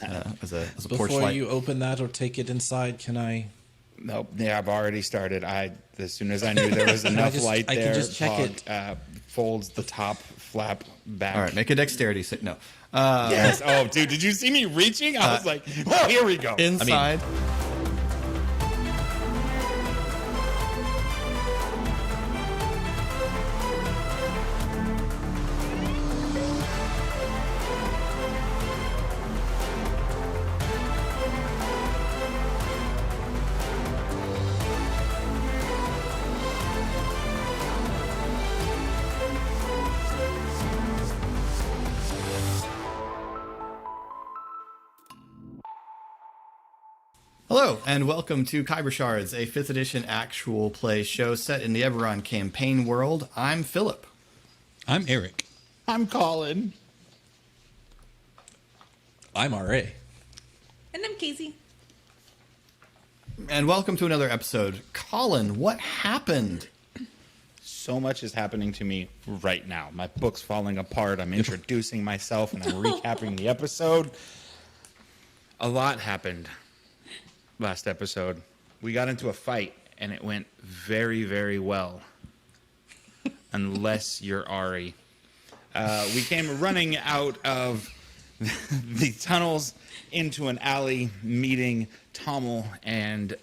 as a porch Before light. you open that or take it inside, can I? Nope. Yeah, I've already started. As soon as I knew there was enough light I can there, just check Pog, it. folds the top flap back. All right, make a dexterity save. No. Yes. Oh, dude, did you see me reaching? I was like, oh, here we go. Inside. Hello, and welcome to Khyber Shards, a 5th edition actual play show set in the Eberron campaign world. I'm Philip. I'm Eric. I'm Colin. I'm RA. And I'm Casey. And welcome to another episode. Colin, what happened? So much is happening to me right now. My book's falling apart. I'm introducing myself and I'm recapping the episode. A lot happened last episode. We got into a fight and it went very, very well. Unless you're Ari. We came running out of the tunnels into an alley, meeting Tommel and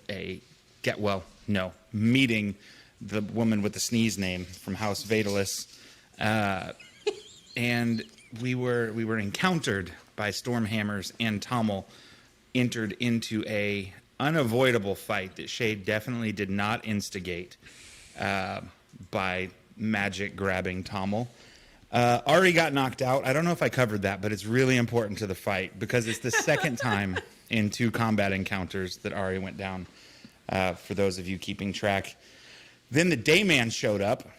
meeting the woman with the sneeze name from House Vatalis. And we were encountered by Stormhammers, and Tommel entered into a unavoidable fight that Shade definitely did not instigate by magic grabbing Tommel. Ari got knocked out. I don't know if I covered that, but it's really important to the fight because it's the second time in 2 combat encounters that Ari went down, for those of you keeping track. Then the Dayman showed up,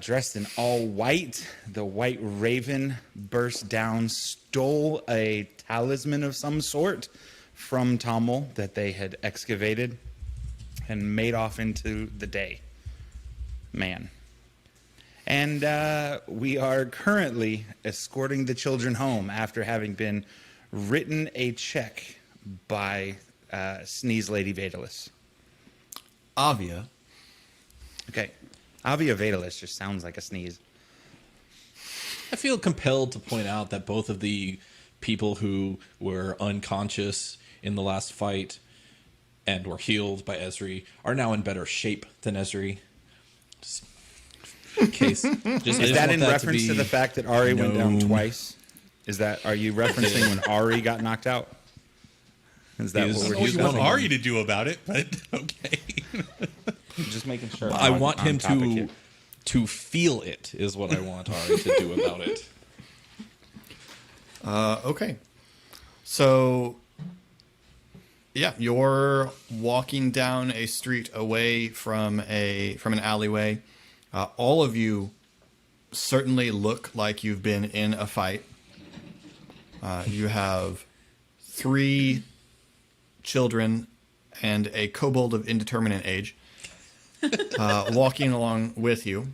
dressed in all white. The White Raven burst down, stole a talisman of some sort from Tommel that they had excavated, and made off into the day. Man. And we are currently escorting the children home after having been written a check by Sneeze Lady Vatalis. Avia. Okay. Avia Vatalis just sounds like a sneeze. I feel compelled to point out that both of the people who were unconscious in the last fight and were healed by Ezri are now in better shape than Ezri. Just in case. Is that in reference to the fact that Ari went down twice? Are you referencing when Ari got knocked out? Is that what we're What you want discussing? Ari to do about it, but okay. Just making sure. I want him topic to here. feel it is what I want Ari to do about it. Okay. So, yeah, you're walking down a street away from an alleyway. All of you certainly look like you've been in a fight. You have 3 children and a kobold of indeterminate age walking along with you,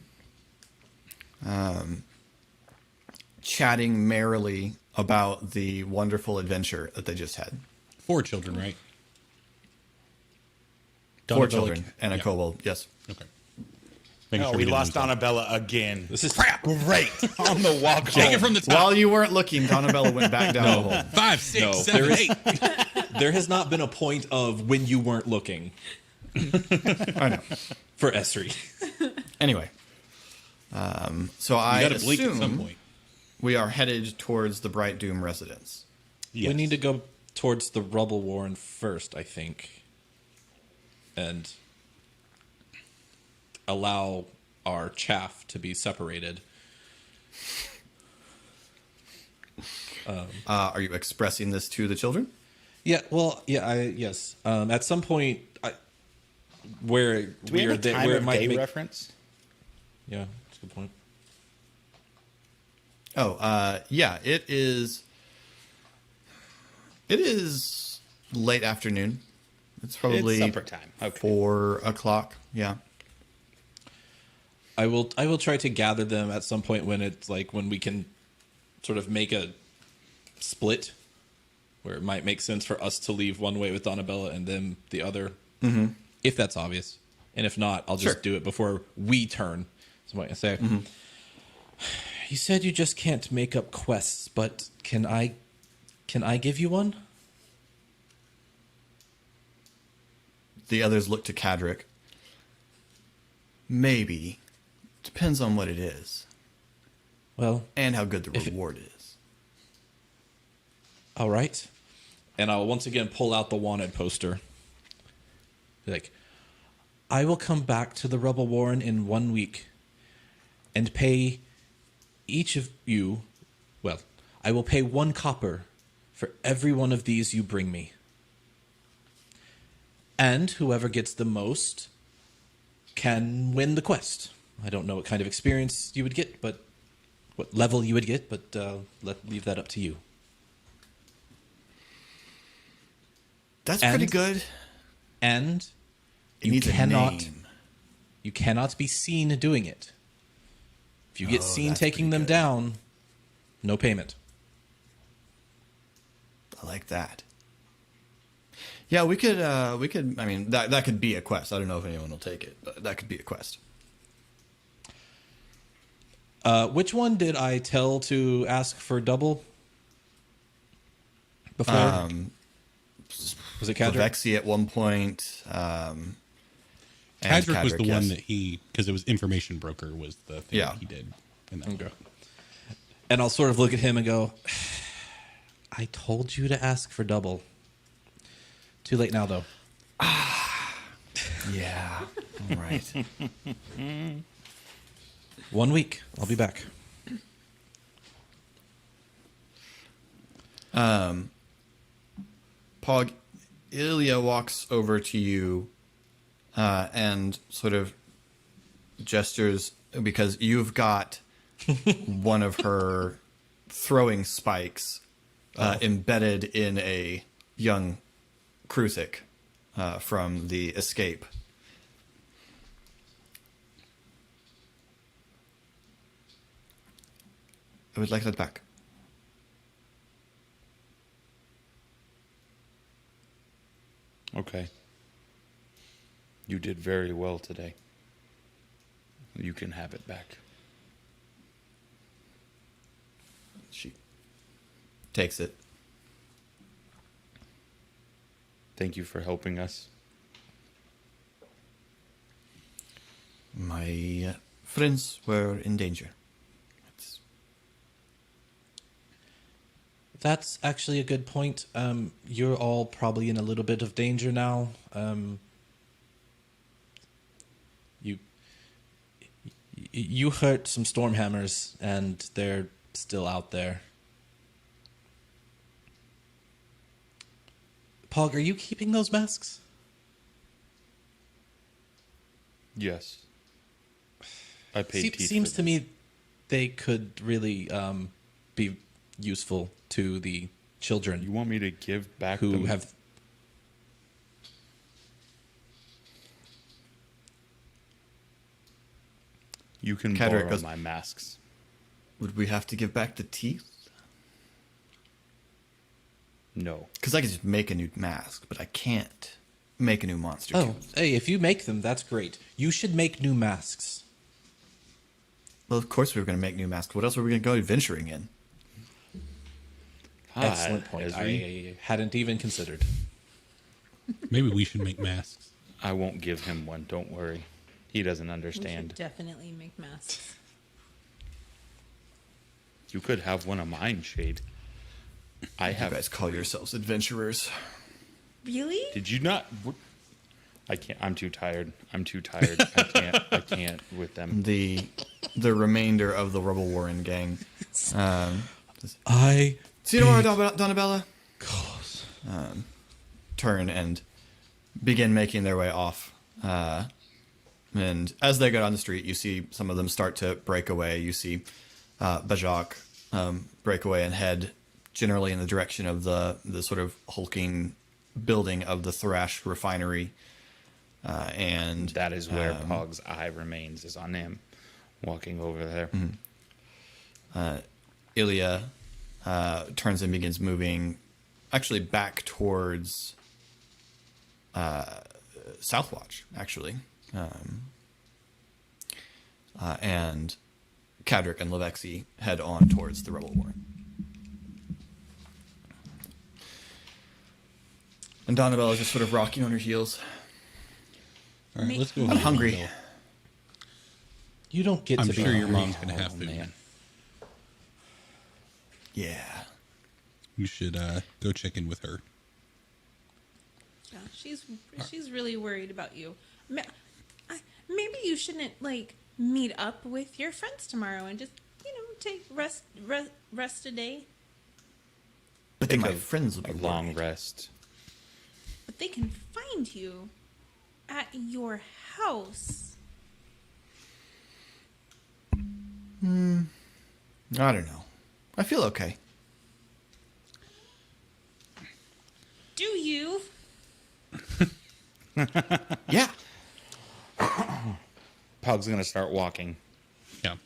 chatting merrily about the wonderful adventure that they just had. 4 children, right? 4 Donabella- children and a yeah. kobold, yes. Okay. Oh, we lost Donabella again. This is Great on the walk Take home. it from the top. While you weren't looking, Donabella went back down the hole. 5, 6, No, 7, there is- 8. there has not been a point of when you weren't looking I know. for Esri. Anyway, so I You got to blink at some assume point. we are headed towards the Bright Doom residence. Yes. We need to go towards the rubble warren first, I think, and allow our chaff to be separated. Are you expressing this to the children? Yeah, well, yeah, yes. At some point, where Do we have a time where it of might day make, reference? yeah, that's a good point. Oh, yeah, it is. It is late afternoon. It's probably It's supper time. Okay. 4 o'clock. Yeah. I will try to gather them at some point when it's like when we can sort of make a split where it might make sense for us to leave one way with Donabella and then the other, if that's obvious. And if not, I'll just Sure. do it before we turn. So what I say. You said you just can't make up quests, but can I give you one? The others look to Cadric. Maybe. Depends on what it is. Well, And how good the If it- reward is. all right. And I'll once again pull out the wanted poster. Be like, I will come back to the Rebel Warren in 1 week and pay each of you, well, I will pay 1 copper for every one of these you bring me. And whoever gets the most can win the quest. I don't know what kind of experience you would get, but what level you would get, but leave that up to you. That's And- pretty good. And It you needs a cannot name. you cannot be seen doing it. If you get Oh, seen that's taking pretty them good. down, no payment. I like that. Yeah, we could, I mean, that could be a quest. I don't know if anyone will take it, but that could be a quest. Which one did I tell to ask for double? Before? Was it Cadric? Vexy at one point. And Cadric was the yes. one that because it was information broker was the thing Yeah. that he did. In that Okay. And I'll sort of look at him and go, I told you to ask for double. Too late now, though. Yeah. All right. 1 week. I'll be back. Pog, Ilya walks over to you and sort of gestures because you've got one of her throwing spikes embedded in a young Kruthic from the escape. I would like that back. Okay. You did very well today. You can have it back. She takes it. Thank you for helping us. My friends were in danger. It's- That's actually a good point. You're all probably in a little bit of danger now. You hurt some Stormhammers, and they're still out there. Pog, are you keeping those masks? Yes. I paid teeth Seems for to me they could really be useful to the children You want me to give back who them? have. You can Cadric borrow goes- my masks. Would we have to give back the teeth? No. Because I could just make a new mask, but I can't make a new monster Oh, tooth. hey, if you make them, that's great. You should make new masks. Well, of course we were going to make new masks. What else were we going to go adventuring in? Excellent point. Ezri. I hadn't even considered. Maybe we should make masks. I won't give him one. Don't worry. He doesn't We should understand. definitely make masks. You could have one of mine, Shade. I You have. guys call yourselves adventurers. Really? Did you not? I can't. I'm too tired. I can't. I can't with them. The remainder of the Rebel Warren gang. I Theodora Donabella turn and begin making their way off. And as they go down the street, you see some of them start to break away. You see Bajak break away and head generally in the direction of the sort of hulking building of the Thrash refinery. And That is where Pog's eye remains, is on him, walking over there. Ilya turns and begins moving actually back towards Southwatch, actually. And Cadric and Levexi head on towards the Rebel Warren. And Donabelle is just sort of rocking on her heels. All right, let's go. I'm hungry. Bill. You don't get I'm to be sure your hungry. mom's gonna have food. man. Yeah. You should go check in with her. Yeah, she's really worried about you. Maybe you shouldn't like meet up with your friends tomorrow and just take rest a day. But then Take my friends will a be long worried. rest. But they can find you at your house. I don't know. I feel okay. Do you? Yeah. Pug's gonna start walking. Yeah,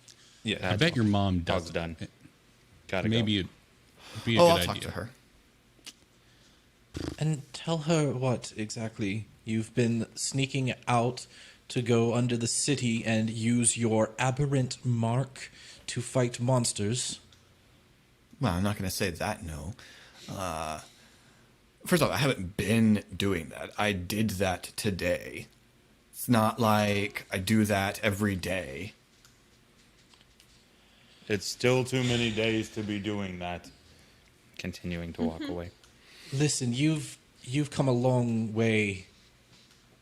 Yeah, I bet your mom does. Pug's done. Gotta Maybe go. it'd be a Oh, good I'll idea. talk to her. And tell her what exactly you've been sneaking out to go under the city and use your aberrant mark to fight monsters. Well, I'm not going to say that, no. First off, I haven't been doing that. I did that today. It's not like I do that every day. It's still too many days to be doing that. Continuing to walk away. Listen, you've come a long way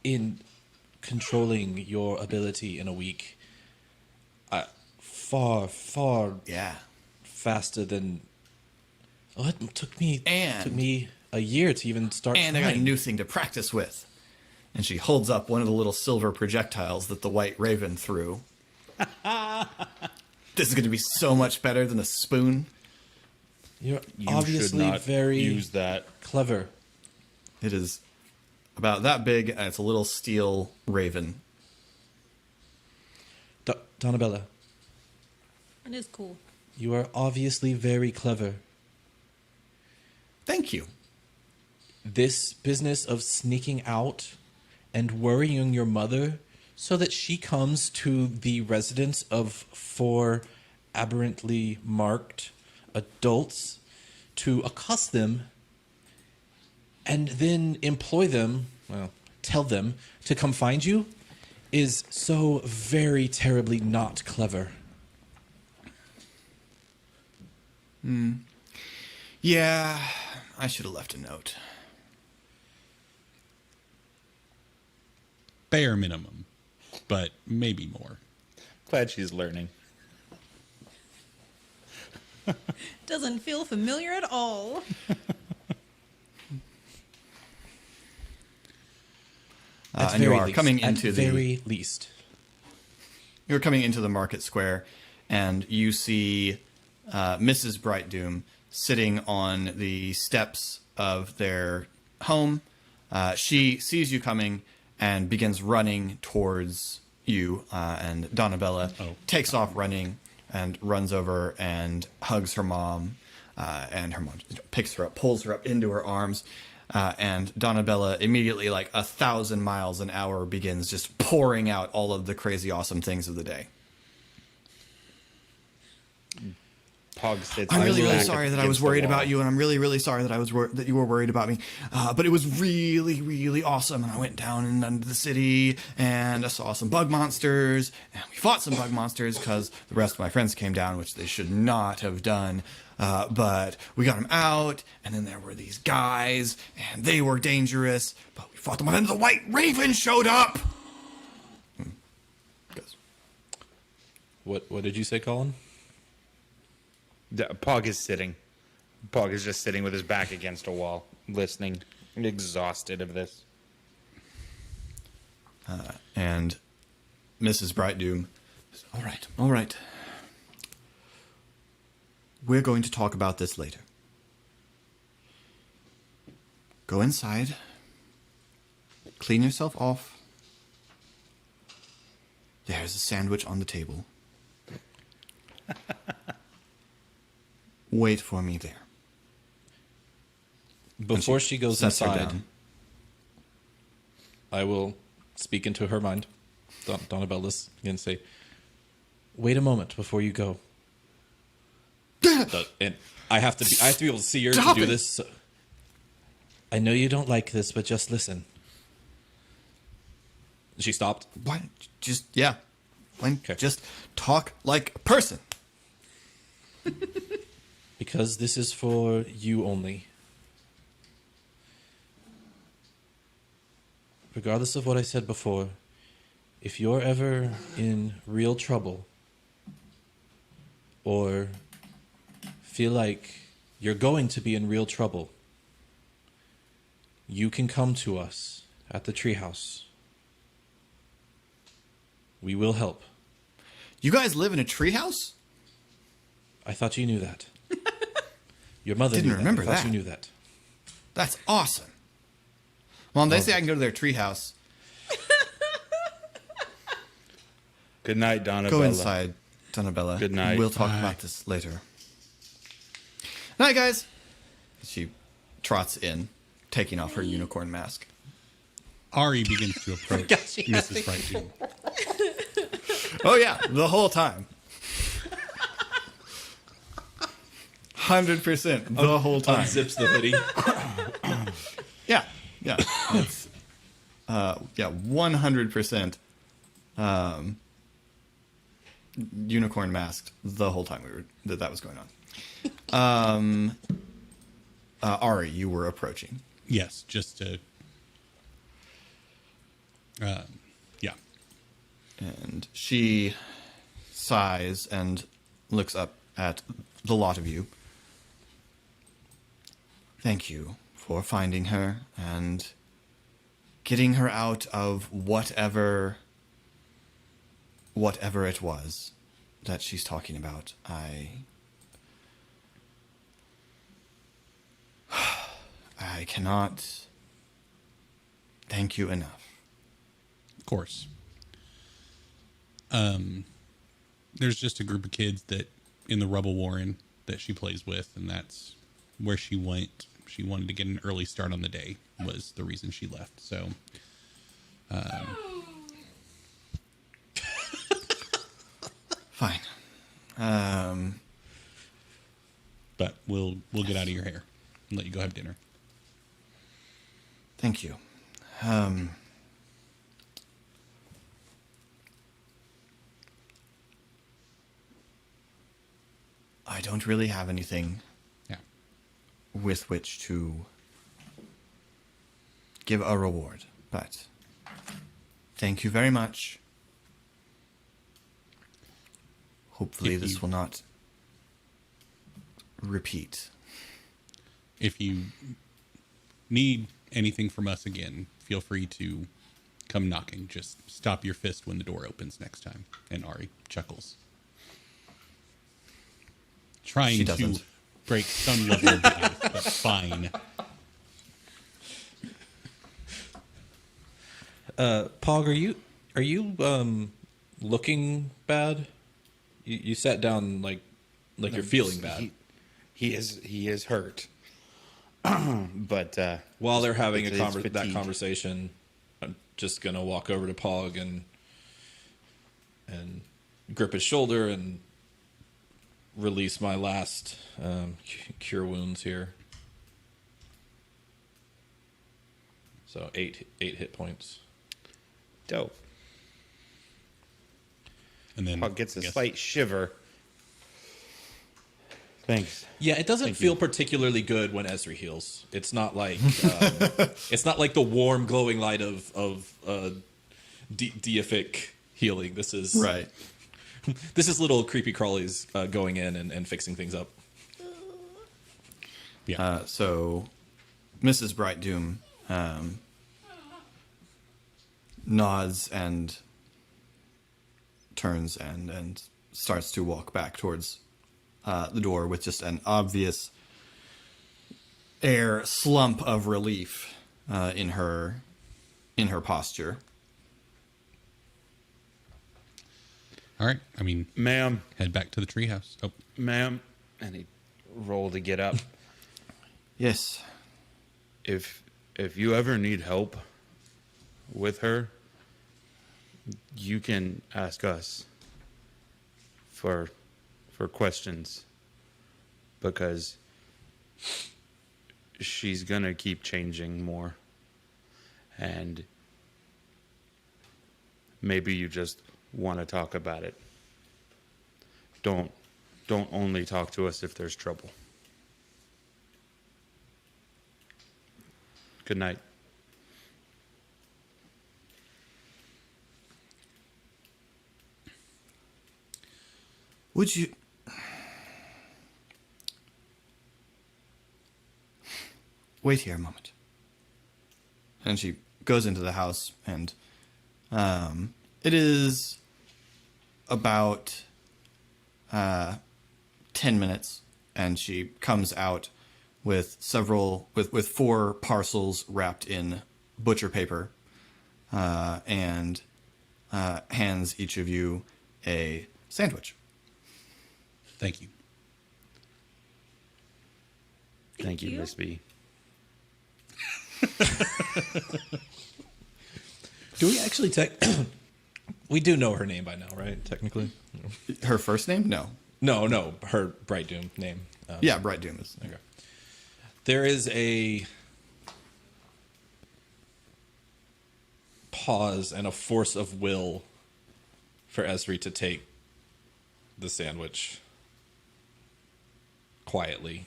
in controlling your ability in a week. Far Yeah. faster than. Oh, it took me And- a year to even start. And I got a trying. new thing to practice with. And she holds up one of the little silver projectiles that the White Raven threw. This is going to be so much better than a spoon. You're You obviously should not very use that. clever. It is about that big, and it's a little steel raven. Donabella, It is cool. you are obviously very clever. Thank you. This business of sneaking out and worrying your mother so that she comes to the residence of 4 aberrantly marked adults to accost them and then employ them, tell them to come find you is so very terribly not clever. Yeah, I should have left a note. Bare minimum, but maybe more. Glad she's learning. Doesn't feel familiar at all. At And you very are least. coming At into the very least. You're coming into the market square, and you see Mrs. Brightdoom sitting on the steps of their home. She sees you coming and begins running towards you, and Donabella takes off running and runs over and hugs her mom, and her mom picks her up, pulls her up into her arms, and Donabella immediately, like 1,000 miles an hour, begins just pouring out all of the crazy awesome things of the day. Pug sits. I'm really, back really sorry that I was against the worried wall. about you, and I'm really, really sorry that that you were worried about me. But it was really, really awesome, and I went down and under the city, and I saw some bug monsters, and we fought some bug monsters because the rest of my friends came down, which they should not have done. But we got them out, and then there were these guys, and they were dangerous, but we fought them, and then the White Raven showed up. Goes. What did you say, Colin? Pog is sitting. Pog is just sitting with his back against a wall, listening, exhausted of this. And Mrs. Brightdoom says, all right. We're going to talk about this later. Go inside. Clean yourself off. There's a sandwich on the table. Wait for me there. Before she goes sets her inside, down. I will speak into her mind, Donabella's, and say, "Wait a moment before you go." And I have to be able to see her Stop to do it! this. So I know you don't like this, but just listen. She stopped. Why? Just yeah. Why Okay. just talk like a person? Because this is for you only. Regardless of what I said before, if you're ever in real trouble or feel like you're going to be in real trouble, you can come to us at the treehouse. We will help. You guys live in a treehouse? I thought you knew that. Your mother Didn't knew remember that. I thought that. you knew that. That's awesome. Mom, they say I can go to their treehouse. Good night, Donna. Go inside, Donabella. Good night. We'll talk Bye. about this later. Night, guys. She trots in, taking off her unicorn mask. Ari begins to approach she had Mrs. Brightbeam. Oh yeah, the whole time. 100% the whole time. Unzips the hoodie. Yeah, yeah. It's, yeah, 100% unicorn masked the whole time that was going on. Ari, you were approaching. Yes, just to. Yeah. And she sighs and looks up at the lot of you. Thank you for finding her and getting her out of whatever it was that she's talking about. I cannot thank you enough. Of course. There's just a group of kids that in the Rubble Warren that she plays with, and that's where she went. She wanted to get an early start on the day was the reason she left. So, Fine. but we'll get out of your hair and let you go have dinner. Thank you. I don't really have anything Yeah. with which to give a reward, but thank you very much. Hopefully If this you- will not repeat. If you need anything from us again, feel free to come knocking. Just stop your fist when the door opens next time. And Ari chuckles. Trying She to doesn't. break some level of the ice, but fine. Pog, are you looking bad? You sat down like you're feeling bad. He is hurt. But While they're having it's that fatigue. conversation, I'm just gonna walk over to Pog and grip his shoulder and release my last cure wounds here. So eight hit points. Dope. And then Pug gets a I guess- slight shiver. Thanks. Yeah, it doesn't Thank feel you. particularly good when Ezri heals. It's not like it's not like the warm, glowing light of deific healing. This is Right. This is little creepy crawlies going in and fixing things up. Yeah. So, Mrs. Bright Doom nods and turns and starts to walk back towards the door with just an obvious air slump of relief in her posture. All right. I mean, Ma'am, head back to the treehouse. Oh, ma'am. And he rolled to get up. Yes. if you ever need help with her, you can ask us for questions, because she's gonna keep changing more, and maybe you just want to talk about it. Don't only talk to us if there's trouble. Good night. Would you... Wait here a moment. And she goes into the house, and it is about 10 minutes, and she comes out with with 4 parcels wrapped in butcher paper, and hands each of you a sandwich. Thank you. Thank you, Miss B. Do we actually we do know her name by now, right? Technically, Her first name? No. no, her Bright Doom name. Yeah, Bright Doom is. Okay. There is a pause and a force of will for Esri to take the sandwich quietly.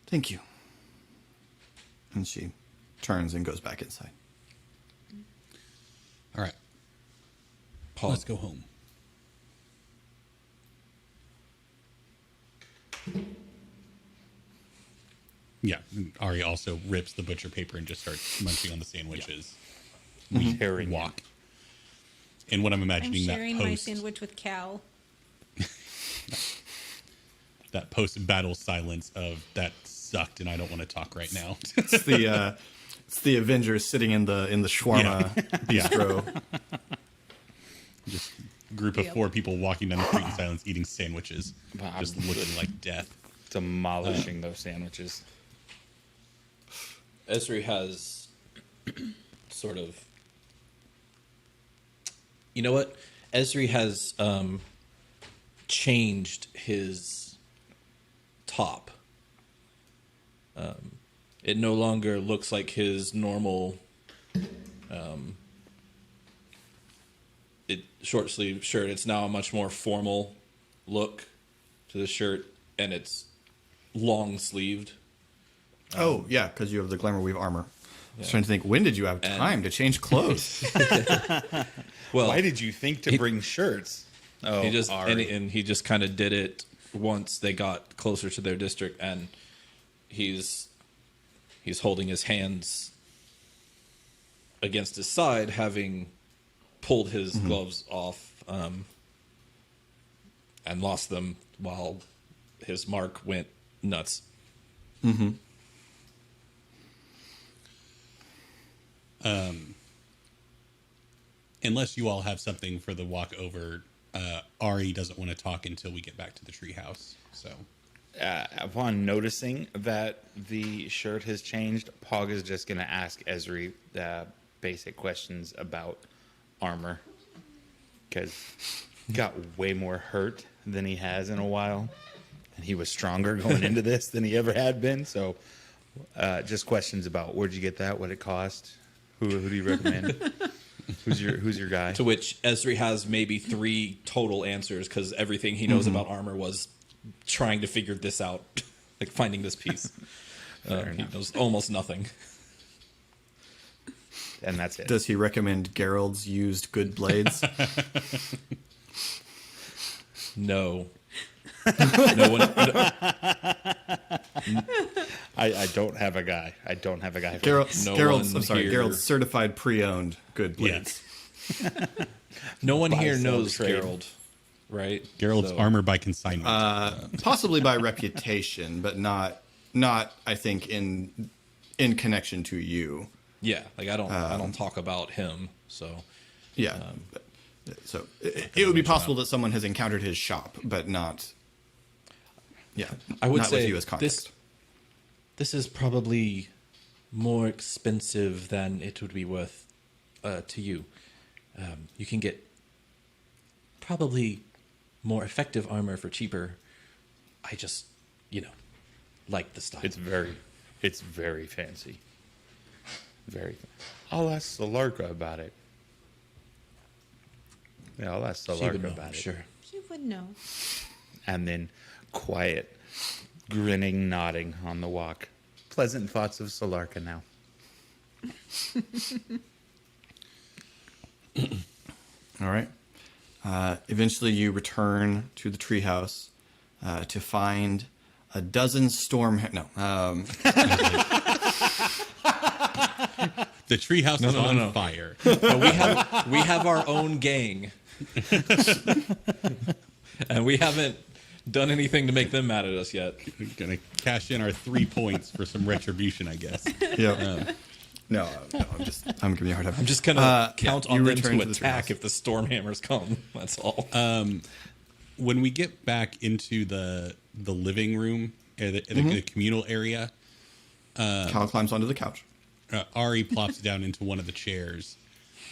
Thank you. And she turns and goes back inside. All right. Pause. Let's go home. Yeah, and Ari also rips the butcher paper and just starts munching on the sandwiches. We Tearing it. walk. And what I'm I'm imagining sharing that my post sandwich with Cal. that post battle silence of that sucked and I don't want to talk right now. It's the Avengers sitting in the shawarma bistro. Just a group of Yep. 4 people walking down the street in silence eating sandwiches, Wow. just looking like death. Demolishing those sandwiches. Esri has sort of, you know what? Esri has changed his top. It no longer looks like his normal short sleeve shirt. It's now a much more formal look to the shirt, and it's long sleeved. Oh, yeah, because you have the Glamour Weave armor. I was trying to think, when did you have time to change clothes? Well, Why did you think to bring shirts? Oh, he just Ari. and he just kind of did it once they got closer to their district, and he's holding his hands against his side, having pulled his gloves off and lost them while his mark went nuts. Unless you all have something for the walk over, Ari doesn't want to talk until we get back to the treehouse. So Upon noticing that the shirt has changed, Pog is just going to ask Esri basic questions about armor, because he got way more hurt than he has in a while, and he was stronger going into this than he ever had been. So just questions about where'd you get that, what it cost, who do you recommend, who's your guy? To which Esri has maybe 3 total answers, because everything he knows about armor was trying to figure this out, like finding this piece. He enough. knows almost nothing. And that's it. Does he recommend Gerald's used good blades? No. No one. I don't have a guy. I don't have a guy. No Gerald's, one I'm sorry, here- Gerald's certified pre-owned good blades. No one here sell, knows trade. Gerald, right? Gerald's So- armor by consignment. Possibly by reputation, but not I think in connection to you. Yeah, like I don't talk about him. So Yeah. So it would be possible that someone has encountered his shop, but not. Yeah, I would not say with you as context. This is probably more expensive than it would be worth to you. You can get probably more effective armor for cheaper. I just, like the style. It's very fancy. I'll ask Solarka about it. Yeah, I'll ask She would Solarka know, about I'm it. sure. She would know. And then quiet, grinning, nodding on the walk. Pleasant thoughts of Solarka now. All right. Eventually, you return to the treehouse to find a dozen The treehouse is on fire. But we have our own gang. And we haven't done anything to make them mad at us yet. We're gonna cash in our 3 points for some retribution, I guess. Yeah. No, I'm giving you a hard time. I'm just gonna count you on them return to the attack treehouse. if the Stormhammers come. That's all. When we get back into the living room, the communal area, Cal climbs onto the couch. Ari plops down into one of the chairs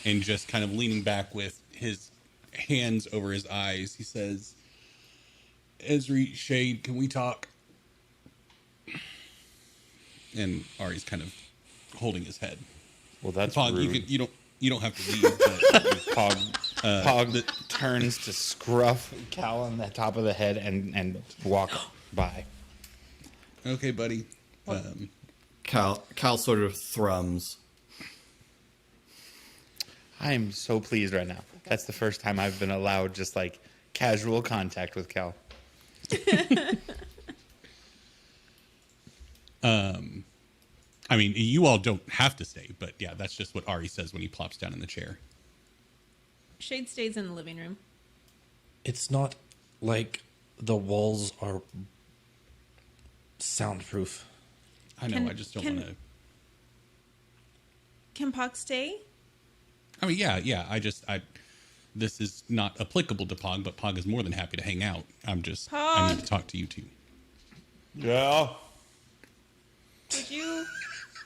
and just kind of leaning back with his hands over his eyes, he says, "Ezri, Shade, can we talk?" And Ari's kind of holding his head. Well, that's Pog, rude. you don't have to leave. But Pog turns to scruff Cal on the top of the head and walk by. okay, buddy. Cal sort of thrums. I am so pleased right now. That's the first time I've been allowed just like casual contact with Cal. I mean, you all don't have to stay, but yeah, that's just what Ari says when he plops down in the chair. Shade stays in the living room. It's not like the walls are soundproof. I know, I just don't want to... Can Puck stay? I mean, yeah, this is not applicable to Pog, but Pog is more than happy to hang out. I need Pog. to talk to you two. Yeah.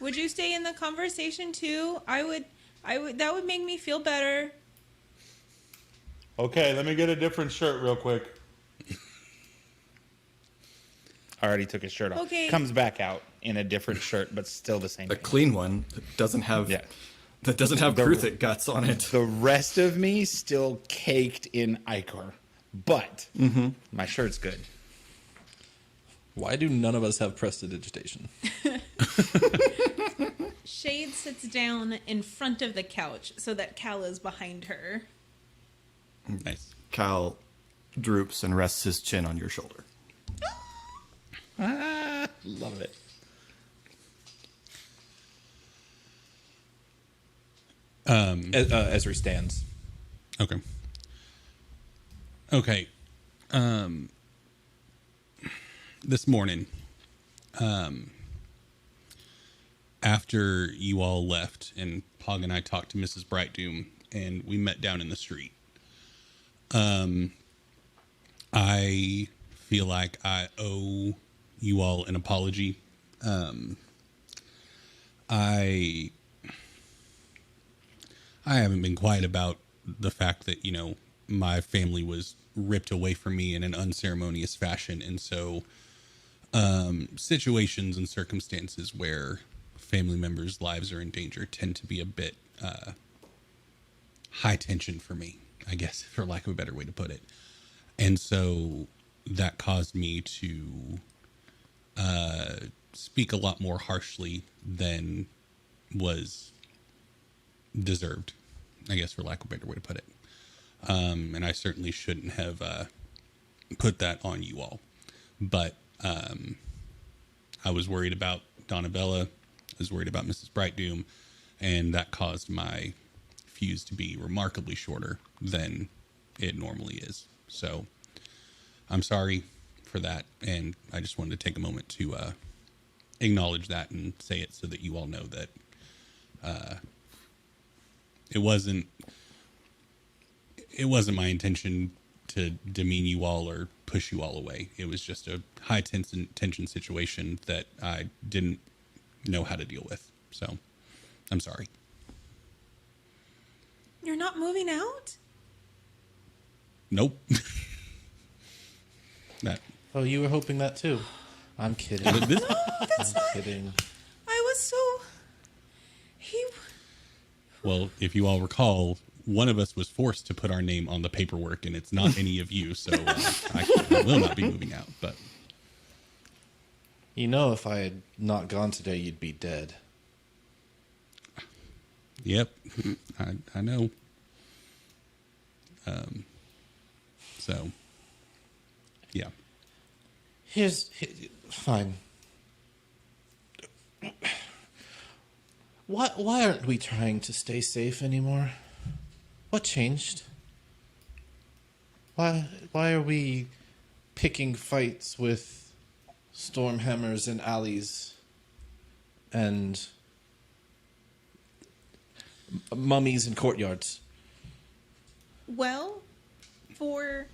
Would you stay in the conversation too? I would that would make me feel better. Okay, let me get a different shirt real quick. Already took his shirt off. Okay. Comes back out in a different shirt, but still the same. A clean one that doesn't have The- Kruthic guts on it. The rest of me still caked in ichor, but my shirt's good. Why do none of us have prestidigitation? Shade sits down in front of the couch so that Cal is behind her. Nice. Cal droops and rests his chin on your shoulder. Love it. Ezra stands. Okay. Okay. This morning, after you all left, and Pog and I talked to Mrs. Brightdoom, and we met down in the street, I feel like I owe you all an apology. I haven't been quiet about the fact that, my family was ripped away from me in an unceremonious fashion. And so situations and circumstances where family members' lives are in danger tend to be a bit high tension for me, I guess, for lack of a better way to put it. And so that caused me to speak a lot more harshly than was deserved, I guess, for lack of a better way to put it. And I certainly shouldn't have put that on you all. But I was worried about Donabella. I was worried about Mrs. Brightdoom. And that caused my fuse to be remarkably shorter than it normally is. So I'm sorry for that. And I just wanted to take a moment to acknowledge that and say it so that you all know that it wasn't my intention to demean you all or push you all away. It was just a high tension situation that I didn't know how to deal with. So I'm sorry. You're not moving out? Nope. That. Oh, you were hoping that too. I'm kidding. That's I'm not. kidding. I was so. He. Well, if you all recall, one of us was forced to put our name on the paperwork, and it's not any of you, so I will not be moving out. But You know, if I had not gone today, you'd be dead. yep, I know. So, yeah. Fine. Why aren't we trying to stay safe anymore? What changed? Why are we picking fights with stormhammers and alleys and mummies and courtyards? Well, for.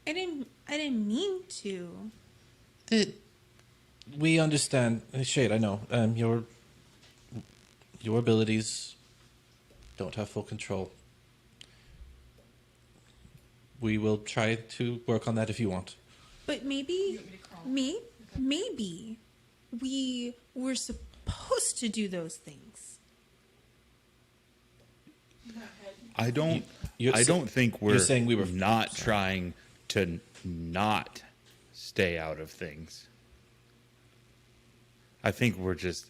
I didn't mean to. We understand, Shade. I know your abilities don't have full control. We will try to work on that if you want. But maybe we were supposed to do those things. I don't You're think we're saying we were not trying to not stay out of things. I think we're just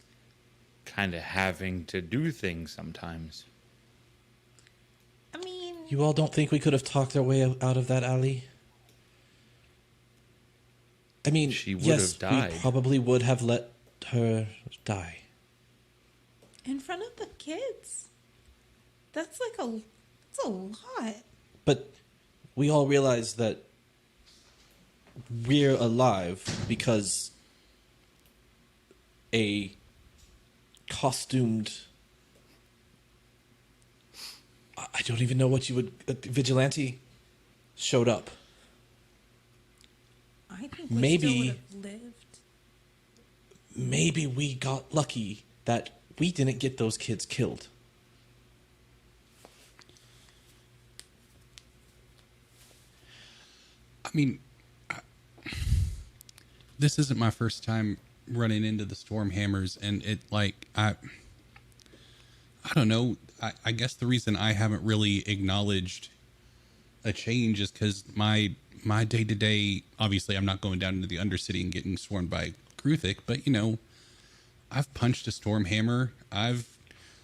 kind of having to do things sometimes. I mean, You all don't think we could have talked our way out of that alley? I mean, She would yes, have died. we probably would have let her die. in front of the kids. That's a lot. But we all realize that we're alive because a costumed, I don't even know what you would, a vigilante showed up. I think we Maybe- still would have lived. Maybe we got lucky that we didn't get those kids killed. I mean, this isn't my first time running into the Stormhammers, and it I don't know. I guess the reason I haven't really acknowledged a change is because my day to day. Obviously, I'm not going down into the Undercity and getting swarmed by Gruthic, but I've punched a Stormhammer. I've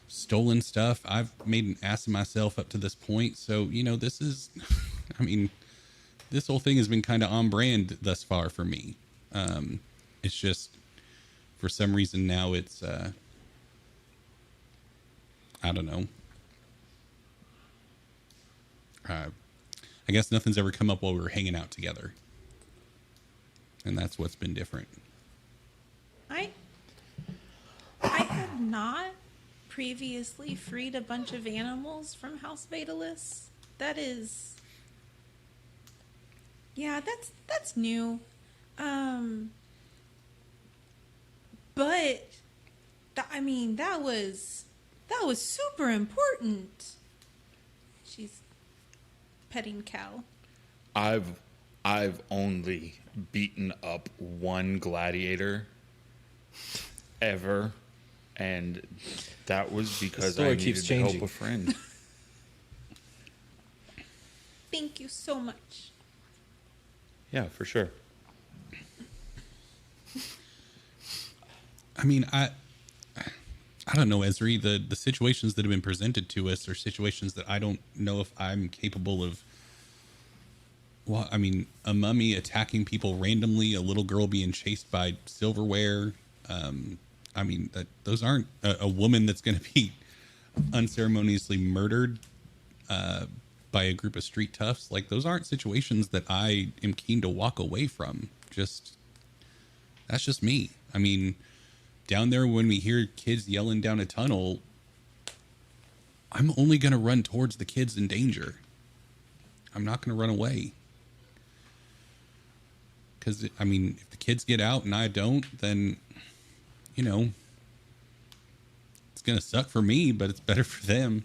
stolen stuff. I've made an ass of myself up to this point. So this is. I mean, this whole thing has been kind of on brand thus far for me. It's just, for some reason now it's, I don't know. I guess nothing's ever come up while we were hanging out together. And that's what's been different. I had not previously freed a bunch of animals from House Vitalis. That is. Yeah, that's new. But that was super important. She's petting Cal. I've only beaten up one gladiator ever, and that was because story I keeps needed to help changing. a friend. Thank you so much. Yeah, for sure. I mean, I don't know, Esri. The situations that have been presented to us are situations that I don't know if I'm capable of. Well, I mean, a mummy attacking people randomly, a little girl being chased by silverware. I mean, those aren't a woman that's going to be unceremoniously murdered by a group of street toughs. Like, those aren't situations that I am keen to walk away from. That's just me. I mean, down there when we hear kids yelling down a tunnel, I'm only going to run towards the kids in danger. I'm not going to run away. Because, I mean, if the kids get out and I don't, then, you know, it's going to suck for me, but it's better for them.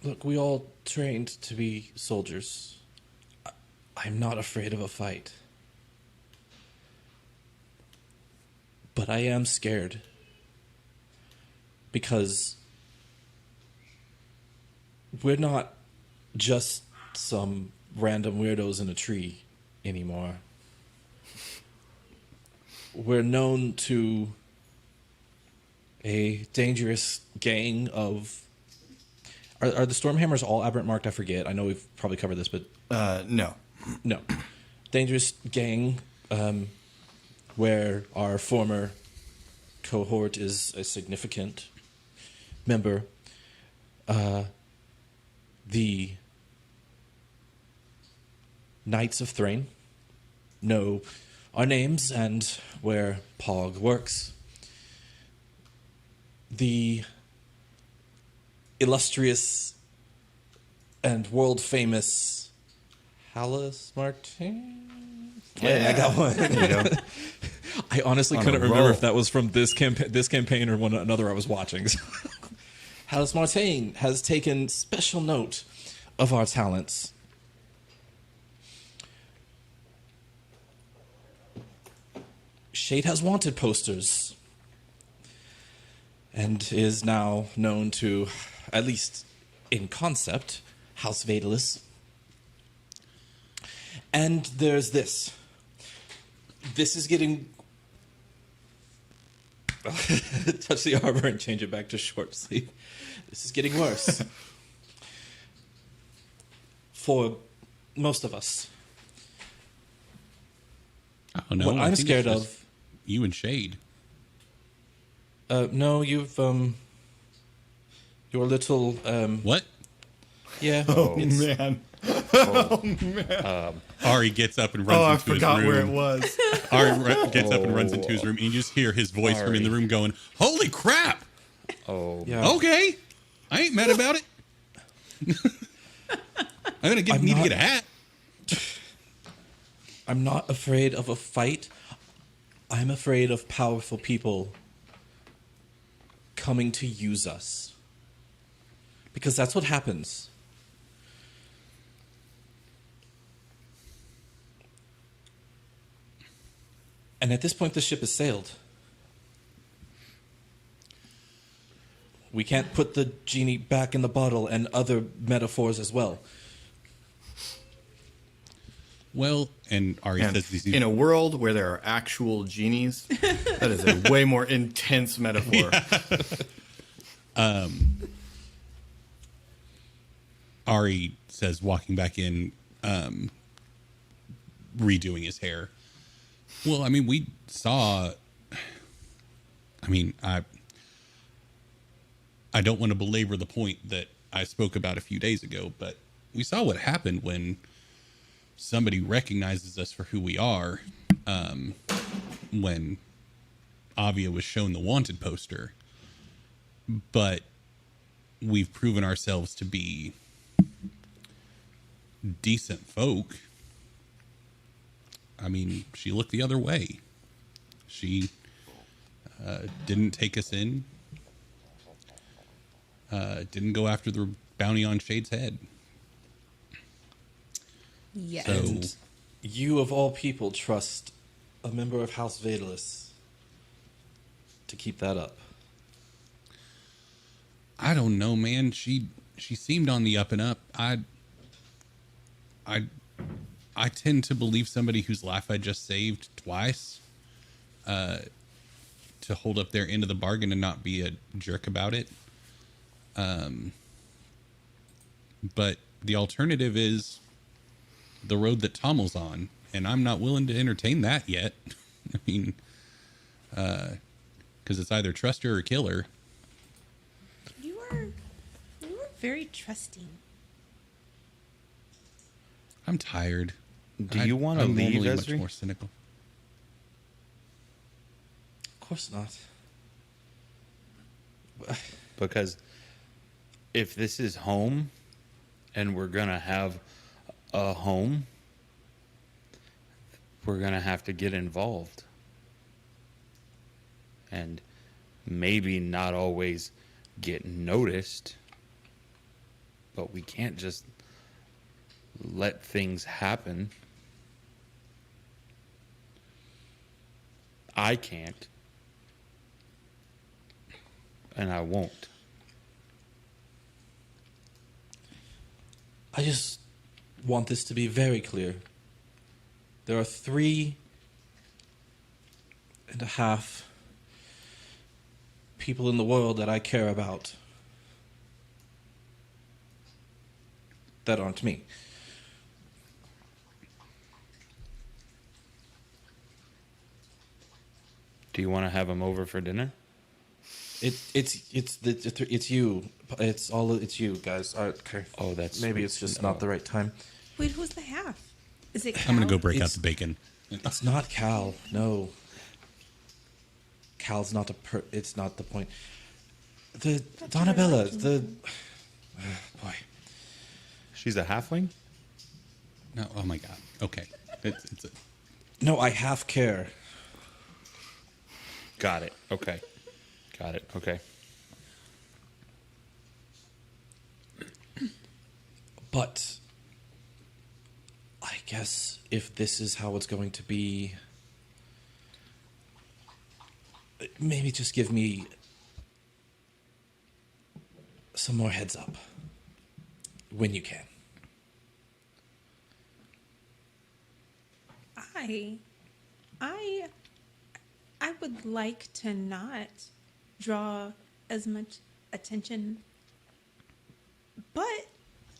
Look, we all trained to be soldiers. I'm not afraid of a fight. But I am scared. Because we're not just some random weirdos in a tree anymore. We're known to a dangerous gang of... Are the Stormhammers all aberrant marked? I forget. I know we've probably covered this, but... No. No. Dangerous gang where our former cohort is a significant member. The Knights of Thrain know our names and where Pog works. The illustrious and world-famous Hallis Martin. Yeah, I got one. There you go. I honestly On couldn't a remember roll. if that was from this campaign or another I was watching. Hallis Martin has taken special note of our talents. Shade has wanted posters and is now known to, at least in concept, House Vadalis. And there's this. This is getting... Touch the armor and change it back to short sleeve. This is getting worse. For most of us. I don't know. What I I'm think scared it's of... just you and Shade. No, you've... Your little... What? Yeah. Oh, it's- man. Ari gets up and runs Oh, I into his forgot room. where it was. Ari gets up and runs into his room, and you just hear his voice from in the room going, "Holy crap! Oh, Yeah. Okay, I ain't mad about it. I'm gonna need to get a hat." I'm not afraid of a fight. I'm afraid of powerful people coming to use us. Because that's what happens. And at this point, the ship has sailed. We can't put the genie back in the bottle, and other metaphors as well. Well, and Ari And says these. in a world where there are actual genies, that is a way more intense metaphor. Ari says, walking back in, redoing his hair. Well, I mean, we saw. I mean, I don't want to belabor the point that I spoke about a few days ago, but we saw what happened when somebody recognizes us for who we are. When Avia was shown the wanted poster, but we've proven ourselves to be decent folk. I mean, she looked the other way. She didn't take us in. Didn't go after the bounty on Shade's head. Yes. So, And you, of all people, trust a member of House Vadalis to keep that up. I don't know, man. She seemed on the up and up. I tend to believe somebody whose life I just saved twice, to hold up their end of the bargain and not be a jerk about it. But the alternative is the road that Tommel's on, and I'm not willing to entertain that yet. I mean, because it's either trust her or kill her. You are very trusting. I'm tired. Do you want to I'm leave, normally much Esri? more cynical. Of course not. Because if this is home and we're going to have a home, we're going to have to get involved. And maybe not always get noticed, but we can't just let things happen. I can't. And I won't. I just want this to be very clear. There are 3.5 people in the world that I care about that aren't me. Do you want to have them over for dinner? It's you. It's you guys. Okay. Oh, that's maybe sweet it's just to not know. the right time. Wait, who's the half? Is it Cal? I'm gonna go break out It's- the bacon. It's not Cal. No. Cal's not it's not the point. The Donabella, the boy. She's a halfling? No, oh my god. Okay, it's a, No, I half care. Got it. Okay. Got it. Okay. But I guess if this is how it's going to be, maybe just give me some more heads up when you can. I would like to not draw as much attention, but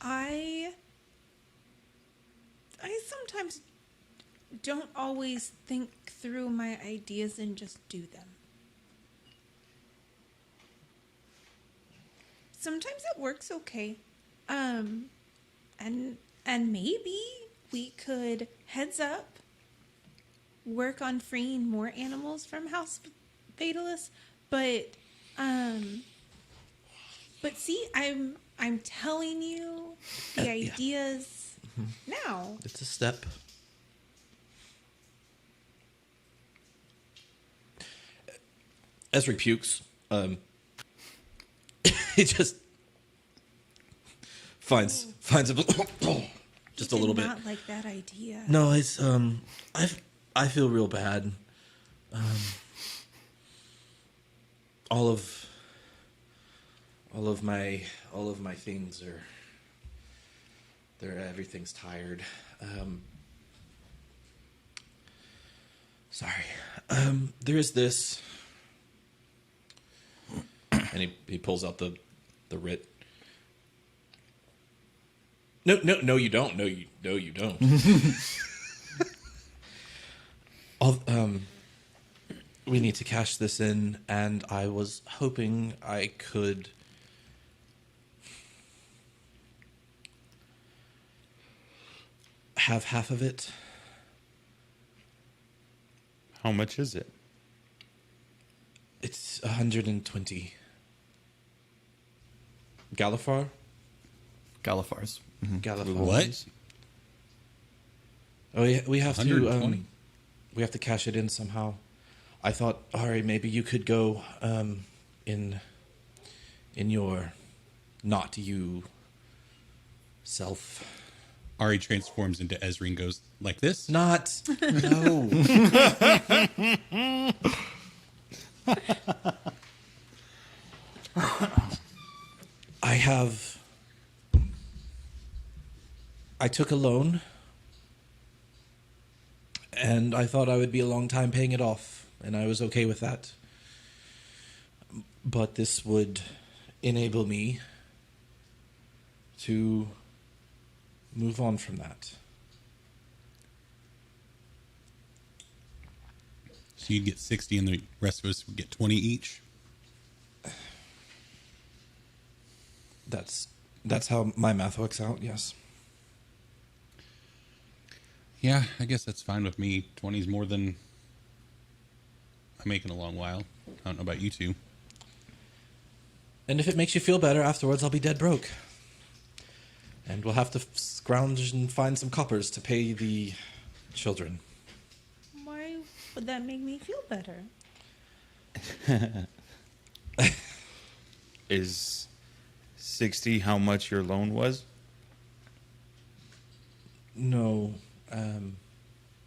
I sometimes don't always think through my ideas and just do them. Sometimes it works okay. And maybe we could heads up work on freeing more animals from House Fatalis, but see, I'm telling you the ideas now. It's a step. Esri pukes. He just finds a just a little bit. Not like that idea. No, it's I feel real bad. All of my things are everything's tired. Sorry. There is this, and he pulls out the writ. No, you don't. No, you don't. We need to cash this in, and I was hoping I could have half of it. How much is it? It's 120. Galifar? Galifars. Galifar. what? Oh, yeah, we have to 120? we have to cash it in somehow. I thought, Ari, maybe you could go in your not you self. Ari transforms into Ezri and goes like this. Not no. I took a loan, and I thought I would be a long time paying it off, and I was okay with that. But this would enable me to move on from that. So you'd get 60 and the rest of us would get 20 each. That's how my math works out, yes. Yeah, I guess that's fine with me. 20 is more than I make in a long while. I don't know about you two. And if it makes you feel better, afterwards I'll be dead broke. And we'll have to scrounge and find some coppers to pay the children. Why would that make me feel better? Is 60 how much your loan was? No,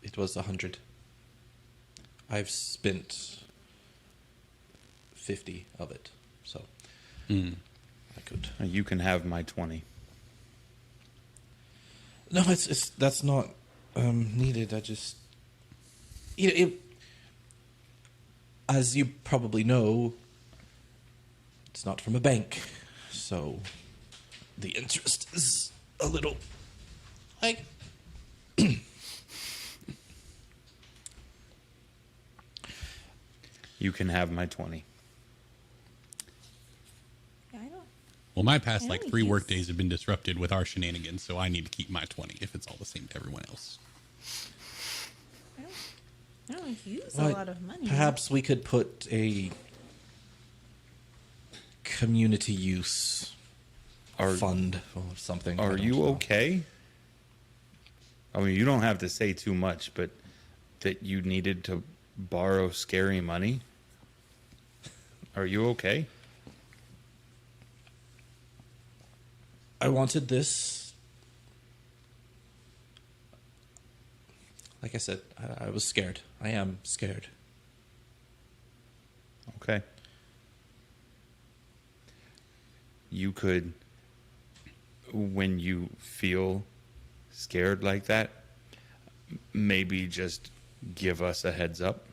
it was 100. I've spent 50 of it, so I could. You can have my 20. No, it's that's not needed. I just, as you probably know, it's not from a bank, so the interest is a little high. You can have my 20. I don't. Well, my past I like only 3 use- work days have been disrupted with our shenanigans, so I need to keep my 20 if it's all the same to everyone else. I don't use Well, a lot of money. Perhaps we could put a community use fund or something. I Are don't you know. okay? I mean, you don't have to say too much, but that you needed to borrow scary money? Are you okay? I wanted this. Like I said, I was scared. I am scared. Okay. You could, when you feel scared like that, maybe just give us a heads up.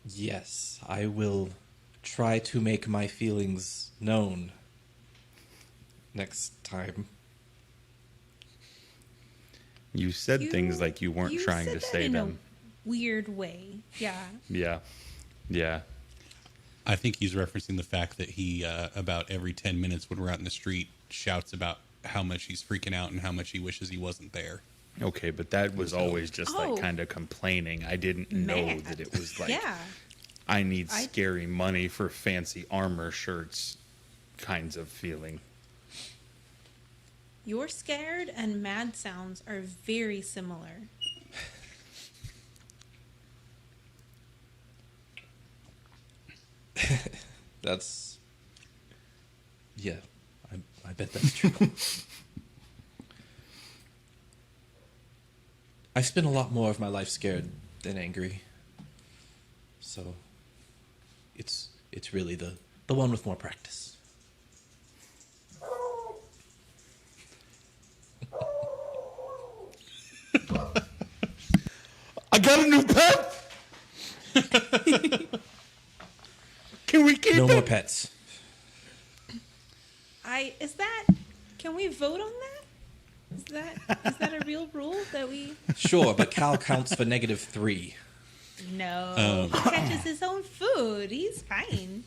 Yes, I will try to make my feelings known next time. You said things like you weren't trying said to that say in them. a weird way. Yeah. Yeah. Yeah. I think he's referencing the fact that he, about every 10 minutes when we're out in the street, shouts about how much he's freaking out and how much he wishes he wasn't there. Okay, but that was always just Oh. like kind of complaining. I didn't know Mad. that it was like, Yeah. I need I- scary money for fancy armor shirts kinds of feeling. Your scared and mad sounds are very similar. That's. Yeah, I bet that's true. I spent a lot more of my life scared than angry. So it's really the one with more practice. I got a new pet. Can we keep No it? more pets. Can we vote on that? Is that a real rule that we? Sure, but Cal counts for -3. No. He catches his own food. He's fine.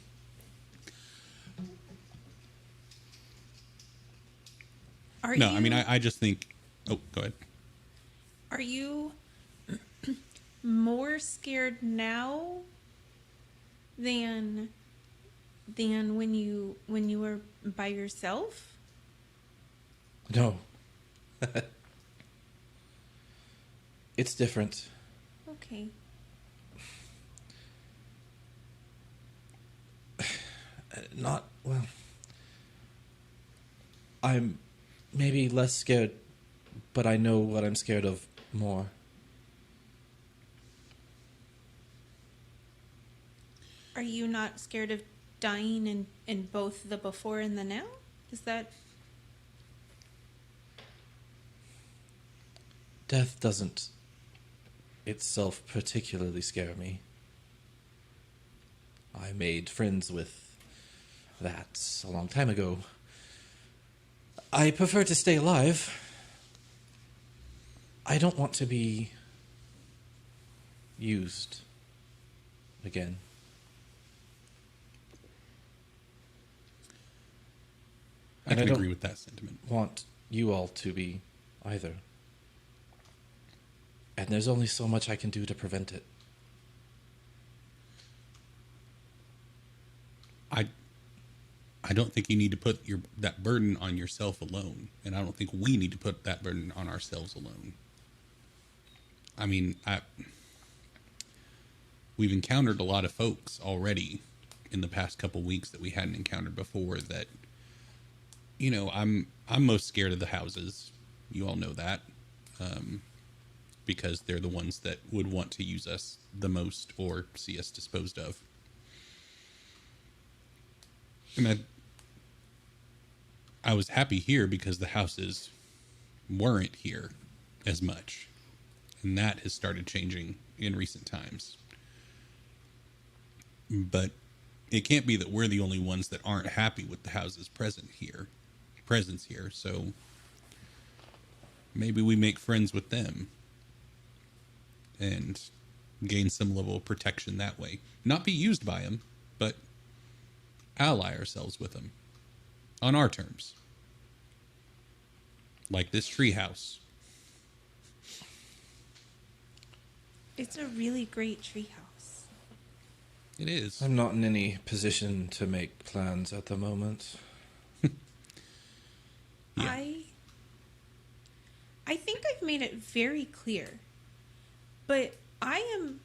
No, I mean, I just think... Oh, go ahead. Are you more scared now than when you were by yourself? No. It's different. Okay. Not well. I'm maybe less scared, but I know what I'm scared of more. Are you not scared of dying in both the before and the now? Is that Death doesn't itself particularly scare me. I made friends with that a long time ago. I prefer to stay alive. I don't want to be used again. I And I can don't- agree with that sentiment. Want you all to be either. And there's only so much I can do to prevent it. I don't think you need to put that burden on yourself alone, and I don't think we need to put that burden on ourselves alone. I mean, we've encountered a lot of folks already in the past couple weeks that we hadn't encountered before. That, you know, I'm most scared of the houses. You all know that, because they're the ones that would want to use us the most or see us disposed of. And I was happy here because the houses weren't here as much. And that has started changing in recent times. But it can't be that we're the only ones that aren't happy with the houses presence here. So maybe we make friends with them and gain some level of protection that way. Not be used by them, but ally ourselves with them on our terms. Like this treehouse. It's a really great treehouse. It is. I'm not in any position to make plans at the moment. Yeah. I think I've made it very clear. But I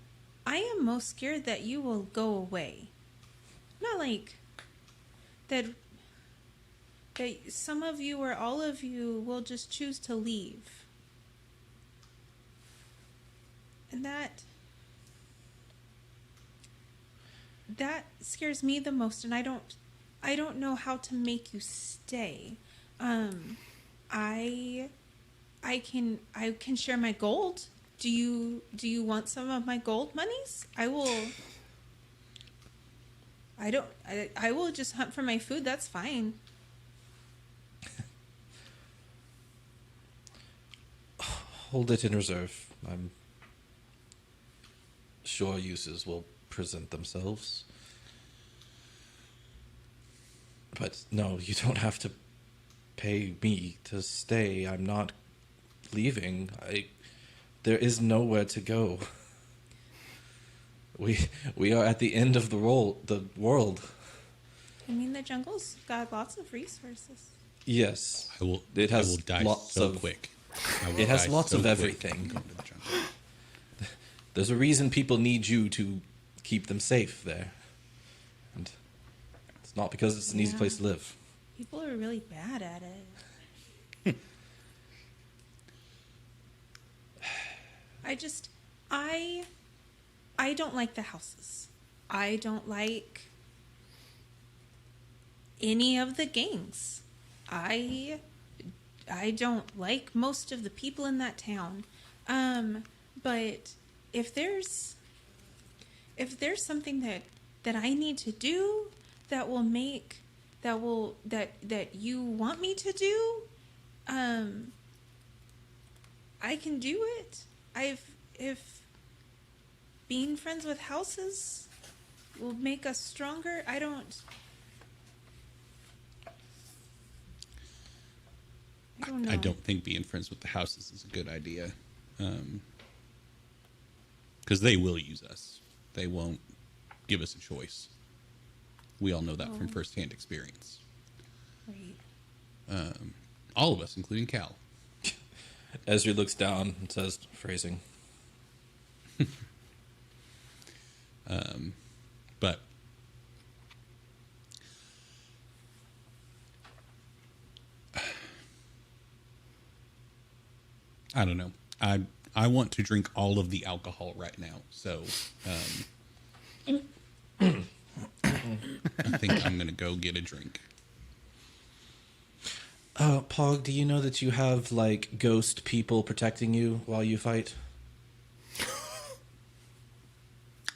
am most scared that you will go away. Not like that some of you or all of you will just choose to leave. And that scares me the most, and I don't know how to make you stay. I can share my gold. Do you want some of my gold monies? I will just hunt for my food. That's fine. Hold it in reserve. I'm sure uses will present themselves. But no, you don't have to pay me to stay. I'm not leaving. There is nowhere to go. We are at the end of the world. I mean, the jungle's got lots of resources. Yes. I will die lots so of quick. It has lots of everything. Going to the jungle. There's a reason people need you to keep them safe there. And it's not because it's an easy place to live. People are really bad at it. I don't like the houses. I don't like any of the gangs. I don't like most of the people in that town. But if there's something that I need to do that you want me to do, I can do it. If being friends with houses will make us stronger, I don't know. I don't think being friends with the houses is a good idea. Because they will use us. They won't give us a choice. We all know that from firsthand experience. Right. All of us, including Cal. Ezra looks down and says, phrasing. But I don't know. I want to drink all of the alcohol right now. So I think I'm going to go get a drink. Pog, do you know that you have, like, ghost people protecting you while you fight?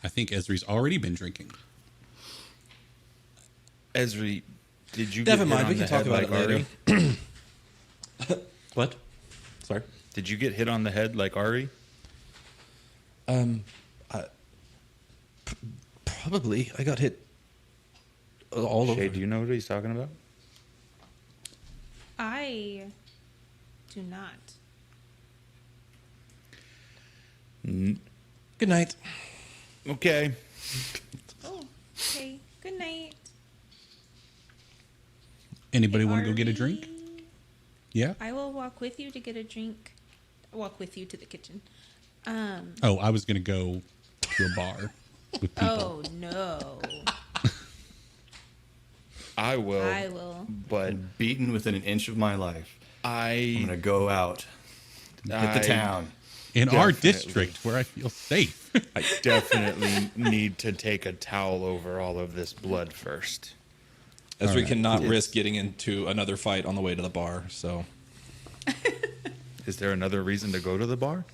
I think Ezri's already been drinking. Ezri, did you Never get mind, hit on we can the talk head about like it later. Ari? What? Sorry? Did you get hit on the head like Ari? Probably. I got hit all Shay, over. do you know what he's talking about? I do not. Good night. Okay. Oh, okay. Good night. Anybody Hey, want to go get a drink? Ari, Yeah. I will walk with you to get a drink. Walk with you to the kitchen. Oh, I was going to go to a bar with people. Oh no. I will. I will. But Beaten within an inch of my life. I'm I gonna go out, hit the town. In our Definitely. district where I feel safe. definitely need to take a towel over all of this blood first. Ezra right. cannot risk getting into another fight on the way to the bar, so Is there another reason to go to the bar?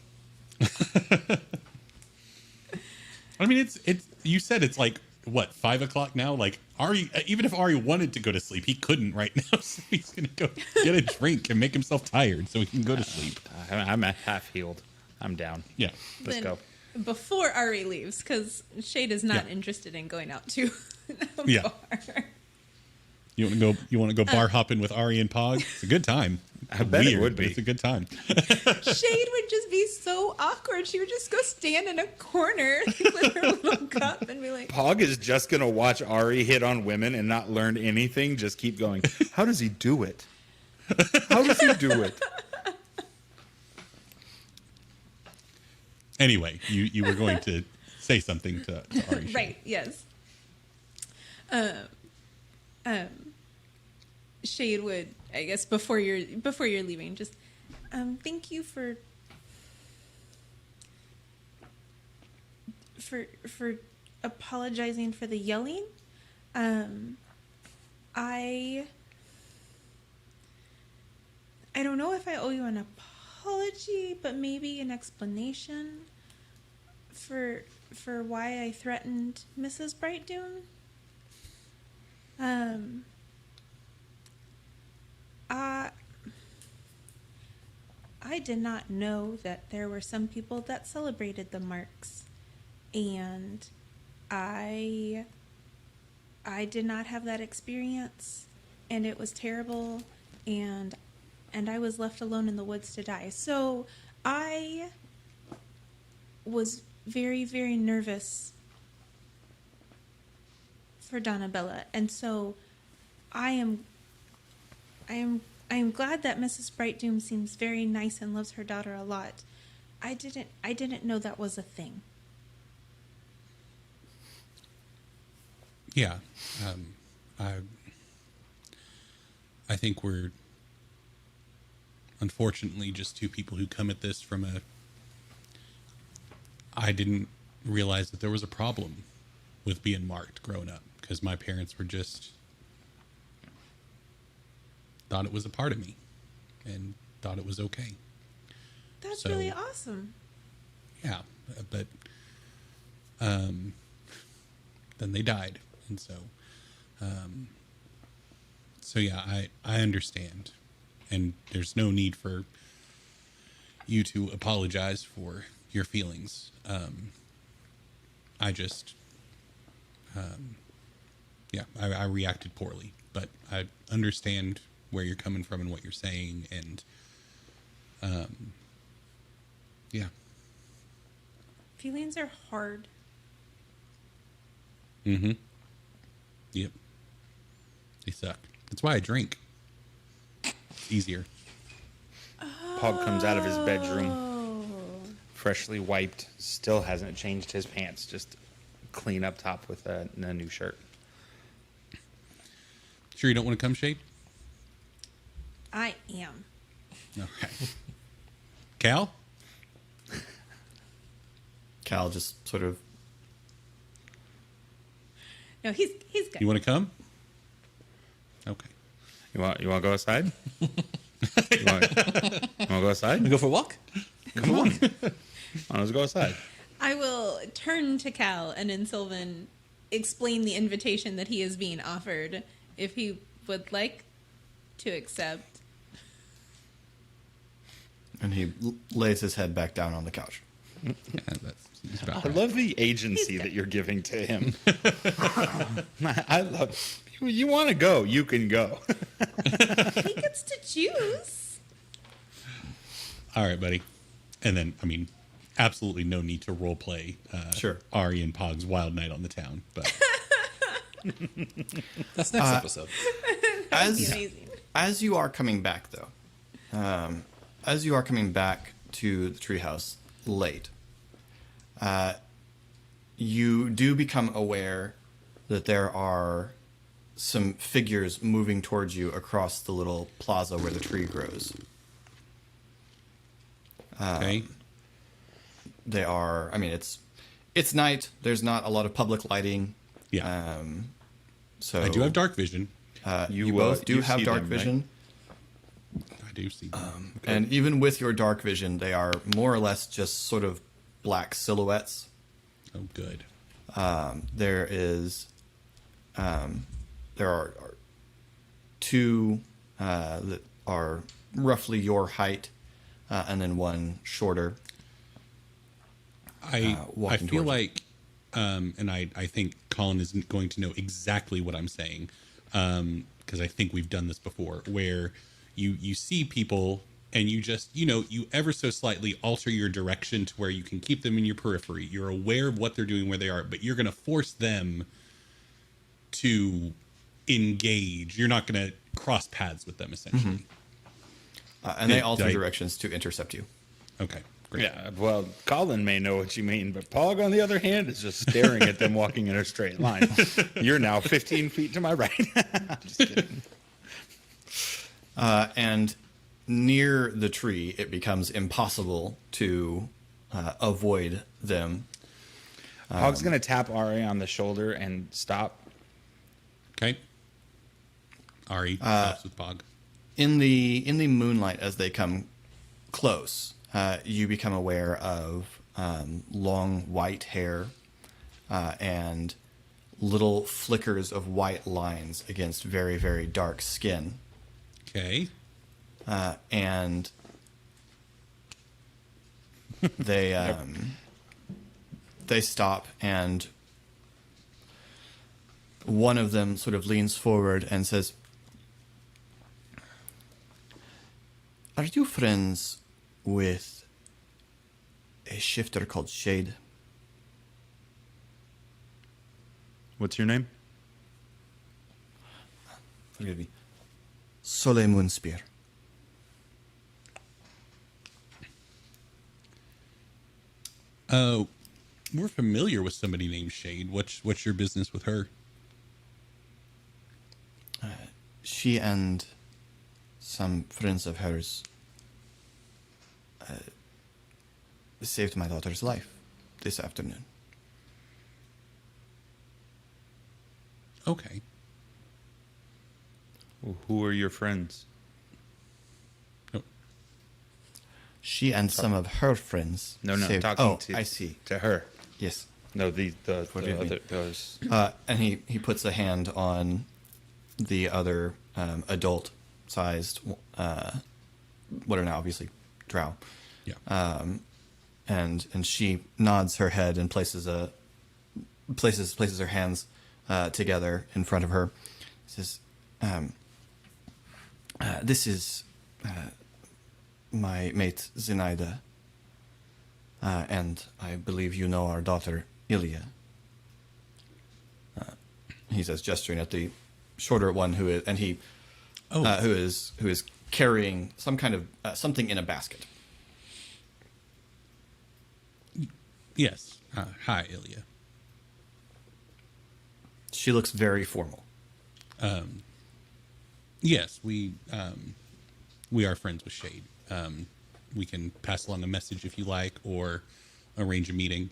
I mean, it's you said it's like what, 5 o'clock now? Like Ari, even if Ari wanted to go to sleep, he couldn't right now. So he's gonna go get a drink and make himself tired so he can go to sleep. I'm half healed. I'm down. Yeah. Let's Then go. Before Ari leaves, because Shade is not Yeah. interested in going out to a Yeah. bar. You want to go? You want to go bar hopping with Ari and Pog? It's a good time. I bet it would but be. It's a good time. Shade would just be so awkward. She would just go stand in a corner with her little cup and be like, Pog is just gonna watch Ari hit on women and not learn anything. Just keep going. How does he do it? How does he do it? Anyway, you were going to say something to Ari. right, yes. Shade would, I guess, before you're leaving, just thank you for apologizing for the yelling. I don't know if I owe you an apology, but maybe an explanation for why I threatened Mrs. Brightdoon. I did not know that there were some people that celebrated the marks, and I did not have that experience, and it was terrible, and I was left alone in the woods to die. So I was very, very nervous for Donabella, and so I am glad that Mrs. Brightdoom seems very nice and loves her daughter a lot. I didn't know that was a thing. Yeah. I think we're unfortunately just two people who come at this from I didn't realize that there was a problem with being marked growing up because my parents were just thought it was a part of me and thought it was okay. That's So- really awesome. Yeah, but then they died, and so yeah, I understand, and there's no need for you to apologize for your feelings. I just, yeah, I reacted poorly, but I understand where you're coming from and what you're saying, and yeah. Feelings are hard. Mm-hmm. Yep. They suck. That's why I drink. It's easier. Pog comes out of his bedroom, Oh. freshly wiped, still hasn't changed his pants, just clean up top with a new shirt. Sure you don't want to come, Shade? I am. Okay. Cal? Cal just sort of No, he's good. You want to come? Okay. You want to go outside? you want to go outside? we go for a walk. Come on. Let's go outside. I will turn to Cal and in Sylvan explain the invitation that he is being offered if he would like to accept. and he lays his head back down on the couch. Yeah, that's about I right. love the agency that you're giving to him. I love. You want to go? You can go. He gets to choose. All right, buddy. And then, I mean, absolutely no need to role play Sure. Ari and Pog's Wild Night on the Town. But That's next episode. Amazing. As you are coming back, though, as you are coming back to the treehouse late, you do become aware that there are some figures moving towards you across the little plaza where the tree grows. okay, They are, I mean, it's night. There's not a lot of public lighting. yeah, So I do have dark vision. You both do you have see dark them, right? vision. I do see. And even with your dark vision, they are more or less just sort of black silhouettes. Oh, good. There is, there are two that are roughly your height, and then one shorter. I walking feel towards like, and I think Colin is going to know exactly what I'm saying, because I think we've done this before, where you see people and you just, you ever so slightly alter your direction to where you can keep them in your periphery. You're aware of what they're doing, where they are, but you're going to force them to engage. You're not going to cross paths with them, essentially. And they alter I- directions to intercept you. Okay, great. Yeah, well, Colin may know what you mean, but Pog, on the other hand, is just staring at them walking in a straight line. You're now 15 feet to my right. I'm just kidding. And near the tree, it becomes impossible to avoid them. Pog's going to tap Ari on the shoulder and stop. Okay. Ari stops with Pog. In the moonlight, as they come close, you become aware of long white hair and little flickers of white lines against very, very dark skin. Okay. And they they stop, and one of them sort of leans forward and says, "Are you friends with a shifter called Shade?" What's your name? Forgive me. Soleil Moonspear. We're familiar with somebody named Shade. What's your business with her? She and some friends of hers saved my daughter's life this afternoon. Okay. Who are your friends? Oh, She and some of her friends No, saved... talking Oh, to I see. to her. Yes. No, the Forgive me. other those. And he puts a hand on the other adult-sized, what are now obviously drow. yeah. And she nods her head and places her hands together in front of her. Says, "This is my mate Zinaida, and I believe you know our daughter Ilya." He says, gesturing at the shorter one who is, and he who is carrying some kind of something in a basket. Yes. Hi, Ilya. She looks very formal. Yes, we are friends with Shade. We can pass along a message if you like, or arrange a meeting.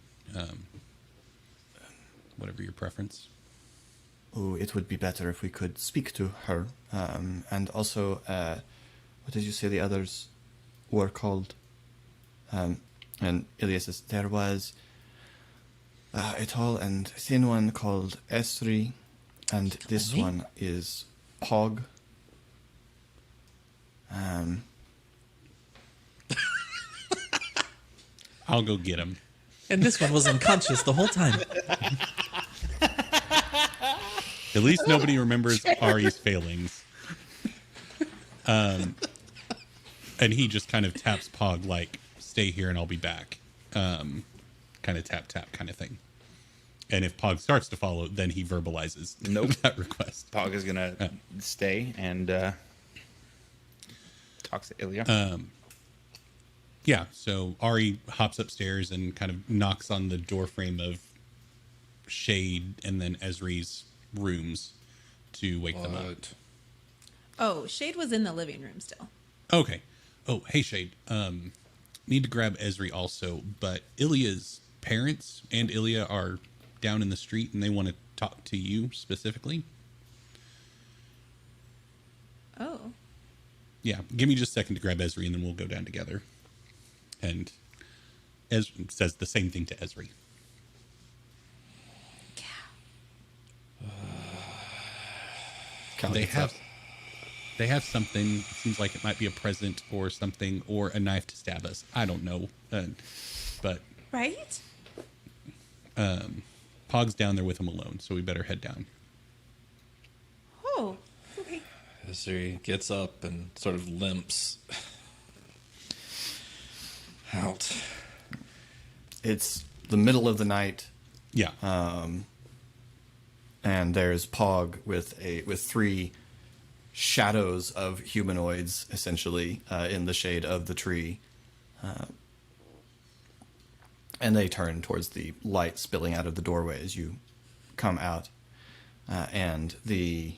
Whatever your preference. Oh, it would be better if we could speak to her. And also, what did you say the others were called? And Ilya says, there was a tall and thin one called Esri, and this one is Pog. I'll go get him. And this one was unconscious the whole time. At least nobody remembers Ari's failings. And he just kind of taps Pog like, stay here and I'll be back. kind of tap tap kind of thing. And if Pog starts to follow, then he verbalizes Nope. that request. Pog is gonna stay and talks to Ilya. Yeah, so Ari hops upstairs and kind of knocks on the doorframe of Shade and then Esri's rooms to wake them up. What? Oh, Shade was in the living room still. Okay. Oh, hey Shade. Need to grab Esri also, but Ilya's parents and Ilya are down in the street and they want to talk to you specifically. Oh. Yeah, give me just a second to grab Esri and then we'll go down together. And Esri says the same thing to Esri. They have something. It seems like it might be a present or something, or a knife to stab us. I don't know, but Right? Pog's down there with him alone, so we better head down. Oh. Okay. Esri gets up and sort of limps out. It's the middle of the night, Yeah, and there's Pog with three shadows of humanoids, essentially, in the shade of the tree. And they turn towards the light spilling out of the doorway as you come out. And the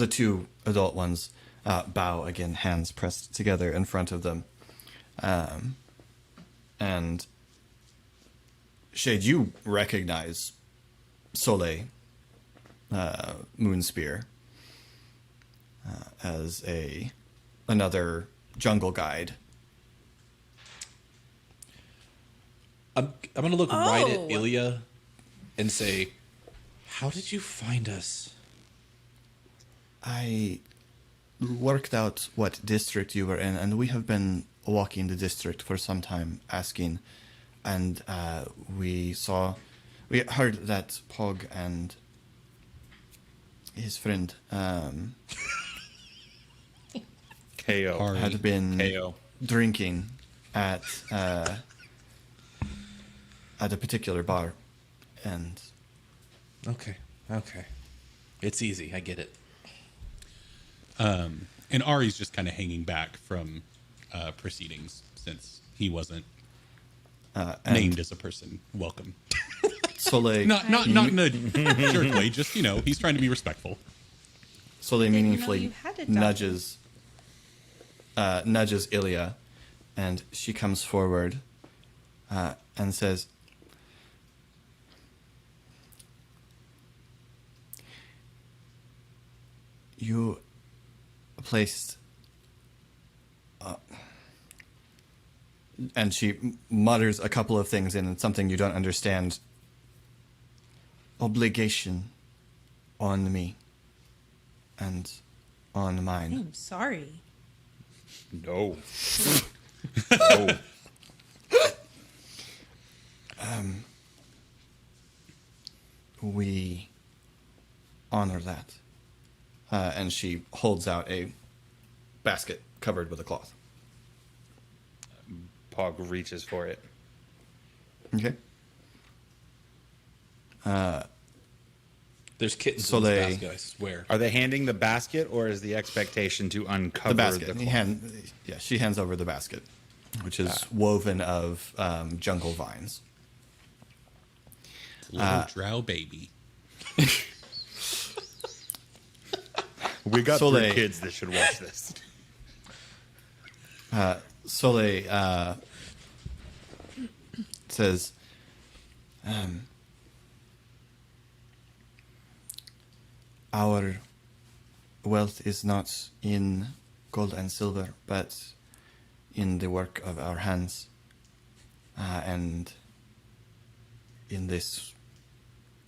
two adult ones bow again, hands pressed together in front of them. And Shade, you recognize Soleil Moonspear as another jungle guide. I'm going to look right Oh. at Ilya and say, "How did you find us?" I worked out what district you were in, and we have been walking the district for some time, asking, and we heard that Pog and his friend KO. Ari. had been KO. drinking at a particular bar, and Okay. It's easy. I get it. and Ari's just kind of hanging back from proceedings since he wasn't and named as a person. Welcome. Soleil Not in a jerk way. Just he's trying to be respectful. Soleil Didn't know meaningfully you had a dog. nudges Ilya, and she comes forward and says, "You placed," and she mutters a couple of things in something you don't understand. "Obligation on me and on mine." I'm sorry. No. No. We honor that. And she holds out a basket covered with a cloth. Pog reaches for it. Okay. There's kittens So in this they- basket, I swear. Are they handing the basket, or is the expectation to uncover The basket. cloth? She hands over the basket, which is woven of jungle vines. Little drow baby. We got Soleil. 3 kids that should watch this. Soleil says, "Our wealth is not in gold and silver, but in the work of our hands. And in this,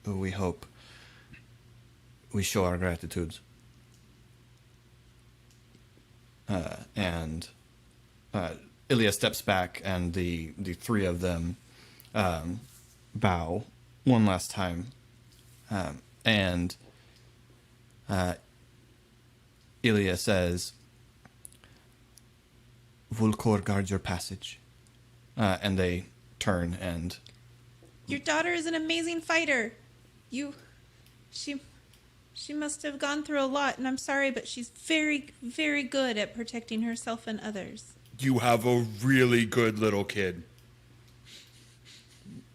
we hope we show our gratitude." And Ilya steps back, and the three of them bow one last time. And Ilya says, "Vulkor, guard your passage." And they turn and Your daughter is an amazing fighter. She must have gone through a lot, and I'm sorry, but she's very, very good at protecting herself and others. You have a really good little kid.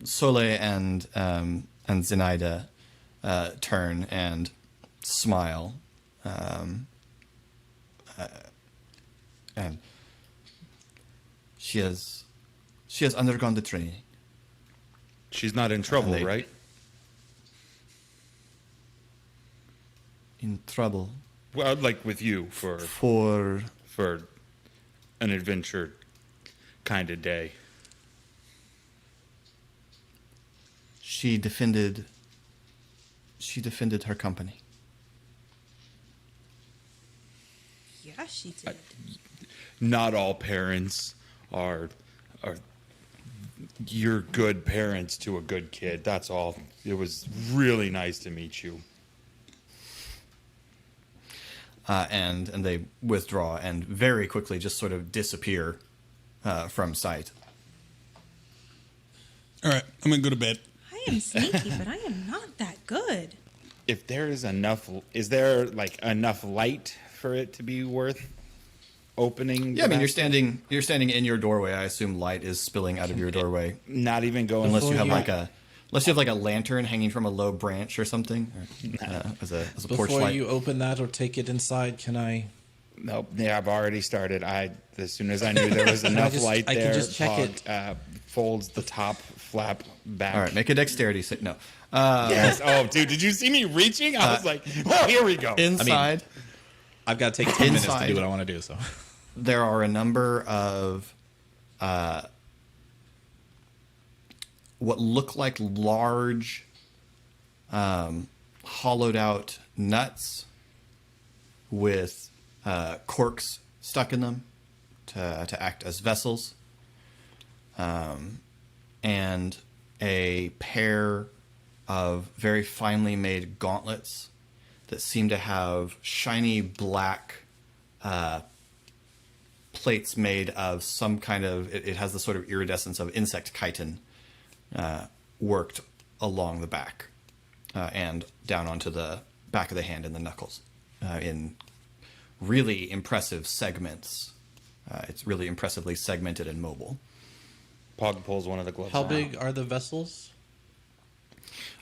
Soleil and Zenaida turn and smile, and she has undergone the training. She's not in trouble, they- right? In trouble Well, like with you for an adventure kind of day. she defended her company. Yeah, she did. Not all parents are you're good parents to a good kid. That's all. It was really nice to meet you. And they withdraw and very quickly just sort of disappear from sight. All right, I'm gonna go to bed. I am sneaky, but I am not that good. If there is enough, is there like enough light for it to be worth opening? Yeah, I mean the basket? you're standing in your doorway. I assume light is spilling out of your doorway, Not even going unless you have before like a lantern hanging from a low branch or something, or, as a porch Before light. you open that or take it inside, can I? Nope. Yeah, I've already started. As soon as I knew there was enough light I can there, just check Pog, it. folds the top flap back. All right, make a dexterity save. No, Yes. Oh, dude, did you see me reaching? I was like, oh, here we go. inside. I've got to take 10 minutes to Inside. do what I want to do. So There are a number of what look like large hollowed out nuts with corks stuck in them to act as vessels, and a pair of very finely made gauntlets that seem to have shiny black plates made of some kind of, it has the sort of iridescence of insect chitin worked along the back and down onto the back of the hand and the knuckles in really impressive segments. It's really impressively segmented and mobile. Pog pulls one of the gloves how out. big are the vessels?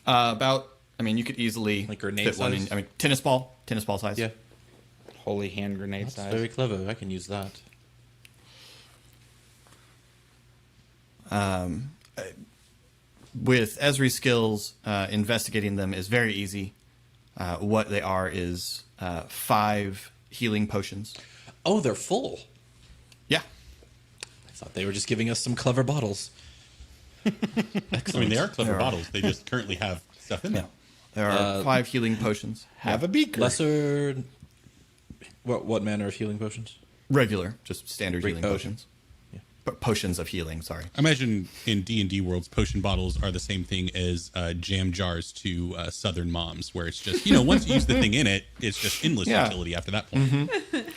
About, I mean, you could easily Like grenade fit one in, size? I mean, tennis ball size. Yeah, Holy hand grenade that's size. very clever. I can use that. With Esri's skills, investigating them is very easy. What they are is 5 healing potions. Oh, they're full. Yeah. I thought they were just giving us some clever bottles. I mean, they are clever There are. bottles. They just currently have stuff in them. There are 5 healing potions. Have a beaker. Lesser. What manner of healing potions? Regular, just standard healing okay. potions. Potions of healing, sorry. I imagine in D&D worlds, potion bottles are the same thing as jam jars to Southern moms, where it's just, once you use the thing in it, it's just endless Yeah. utility after that point.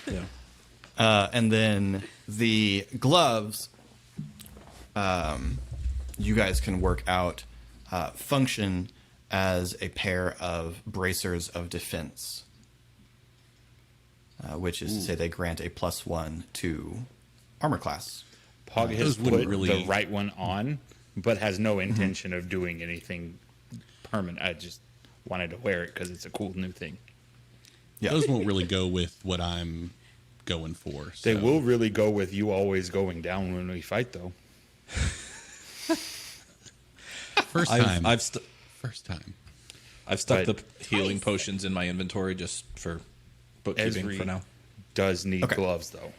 Yeah. And then the gloves, you guys can work out, function as a pair of bracers of defense, which is to say they grant a +1 to armor class. Pog has Those wouldn't put really- the right one on, but has no intention of doing anything permanent. I just wanted to wear it because it's a cool new thing. Yeah. Those won't really go with what I'm going for. They so- will really go with you always going down when we fight, though. First I've time. I've, st- First time. I've stuck But- the healing potions in my inventory just for bookkeeping Esri for now. does need Okay. gloves, though.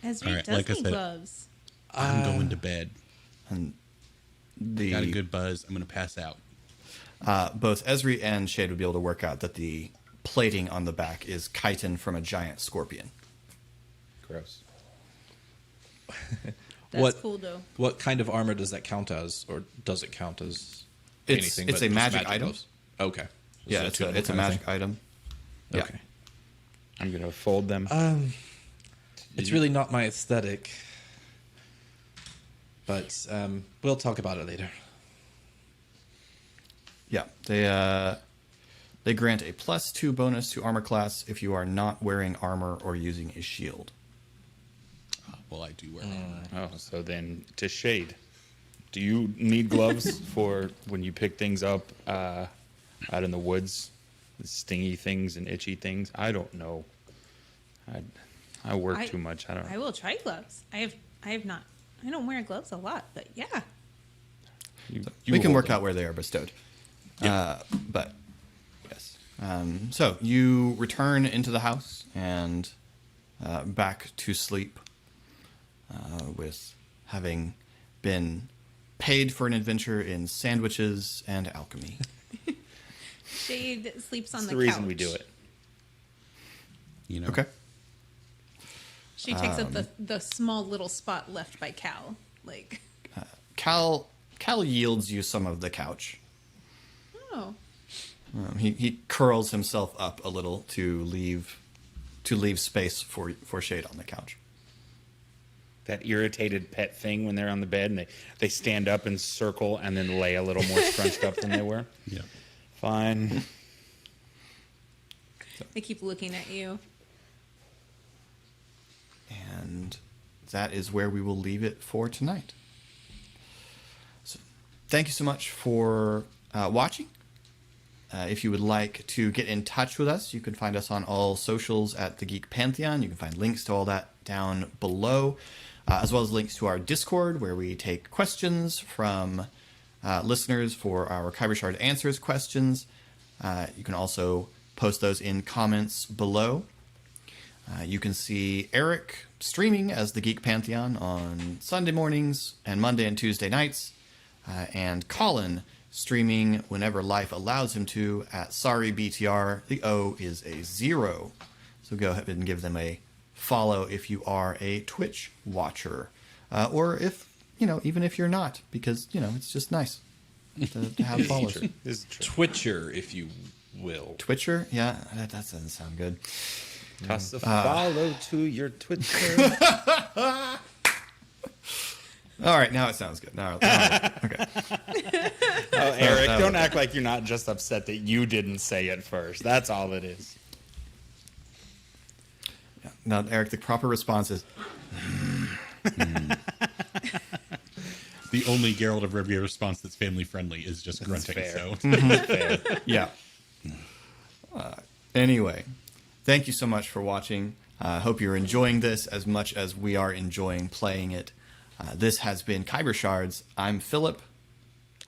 Esri All right, does like I need said- gloves. I'm going to bed. And Got a the good buzz. I'm going to pass out. both Esri and Shade would be able to work out that the plating on the back is chitin from a giant scorpion. Gross. That's What- cool, though. What kind of armor does that count as, or does it count as It's anything? a but just magic item. gloves? Okay. Yeah, So it's a a magic item. Yeah. Okay. I'm going to fold them. It's really not my aesthetic. But we'll talk about it later. Yeah, they grant a +2 bonus to armor class if you are not wearing armor or using a shield. Well, I do wear armor. Oh, so then to Shade, do you need gloves for when you pick things up out in the woods? The stingy things and itchy things? I don't know. I work too much. I don't know. I will try gloves. I have not. I don't wear gloves a lot, but yeah. We can work out where they are bestowed. But yes. So you return into the house and back to sleep with having been paid for an adventure in sandwiches and alchemy. Shade sleeps on That's the the couch. reason we do it. You know. Okay. She takes up the small little spot left by Cal. Like, Cal yields you some of the couch. oh, He curls himself up a little to leave space for Shade on the couch. That irritated pet thing when they're on the bed and they stand up and circle and then lay a little more scrunched up than they were. Yeah. Fine. they keep looking at you. And that is where we will leave it for tonight. So, thank you so much for watching. If you would like to get in touch with us, you can find us on all socials at The Geek Pantheon. You can find links to all that down below, as well as links to our Discord, where we take questions from listeners for our Khyber Shard Answers questions. You can also post those in comments below. You can see Eric streaming as The Geek Pantheon on Sunday mornings and Monday and Tuesday nights, and Colin streaming whenever life allows him to at Sorry BTR. The O is a 0. So go ahead and give them a follow if you are a Twitch watcher. Or if, even if you're not, because, it's just nice to have follows. This is true. Twitcher, if you will. Twitcher? Yeah, that doesn't sound good. Toss a follow to your Twitter. All right, now it sounds good. Okay. Oh, Eric, don't act like you're not just upset that you didn't say it first. That's all it is. Yeah. Now, Eric, the proper response is, The only Geralt of Rivia response that's family friendly is just grunting. fair. So Fair. yeah. Anyway, thank you so much for watching. Hope you're enjoying this as much as we are enjoying playing it. This has been Khyber Shards. I'm Philip.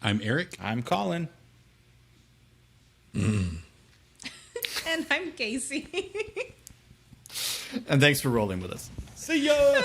I'm Eric. I'm Colin. And I'm Casey. And thanks for rolling with us. See ya.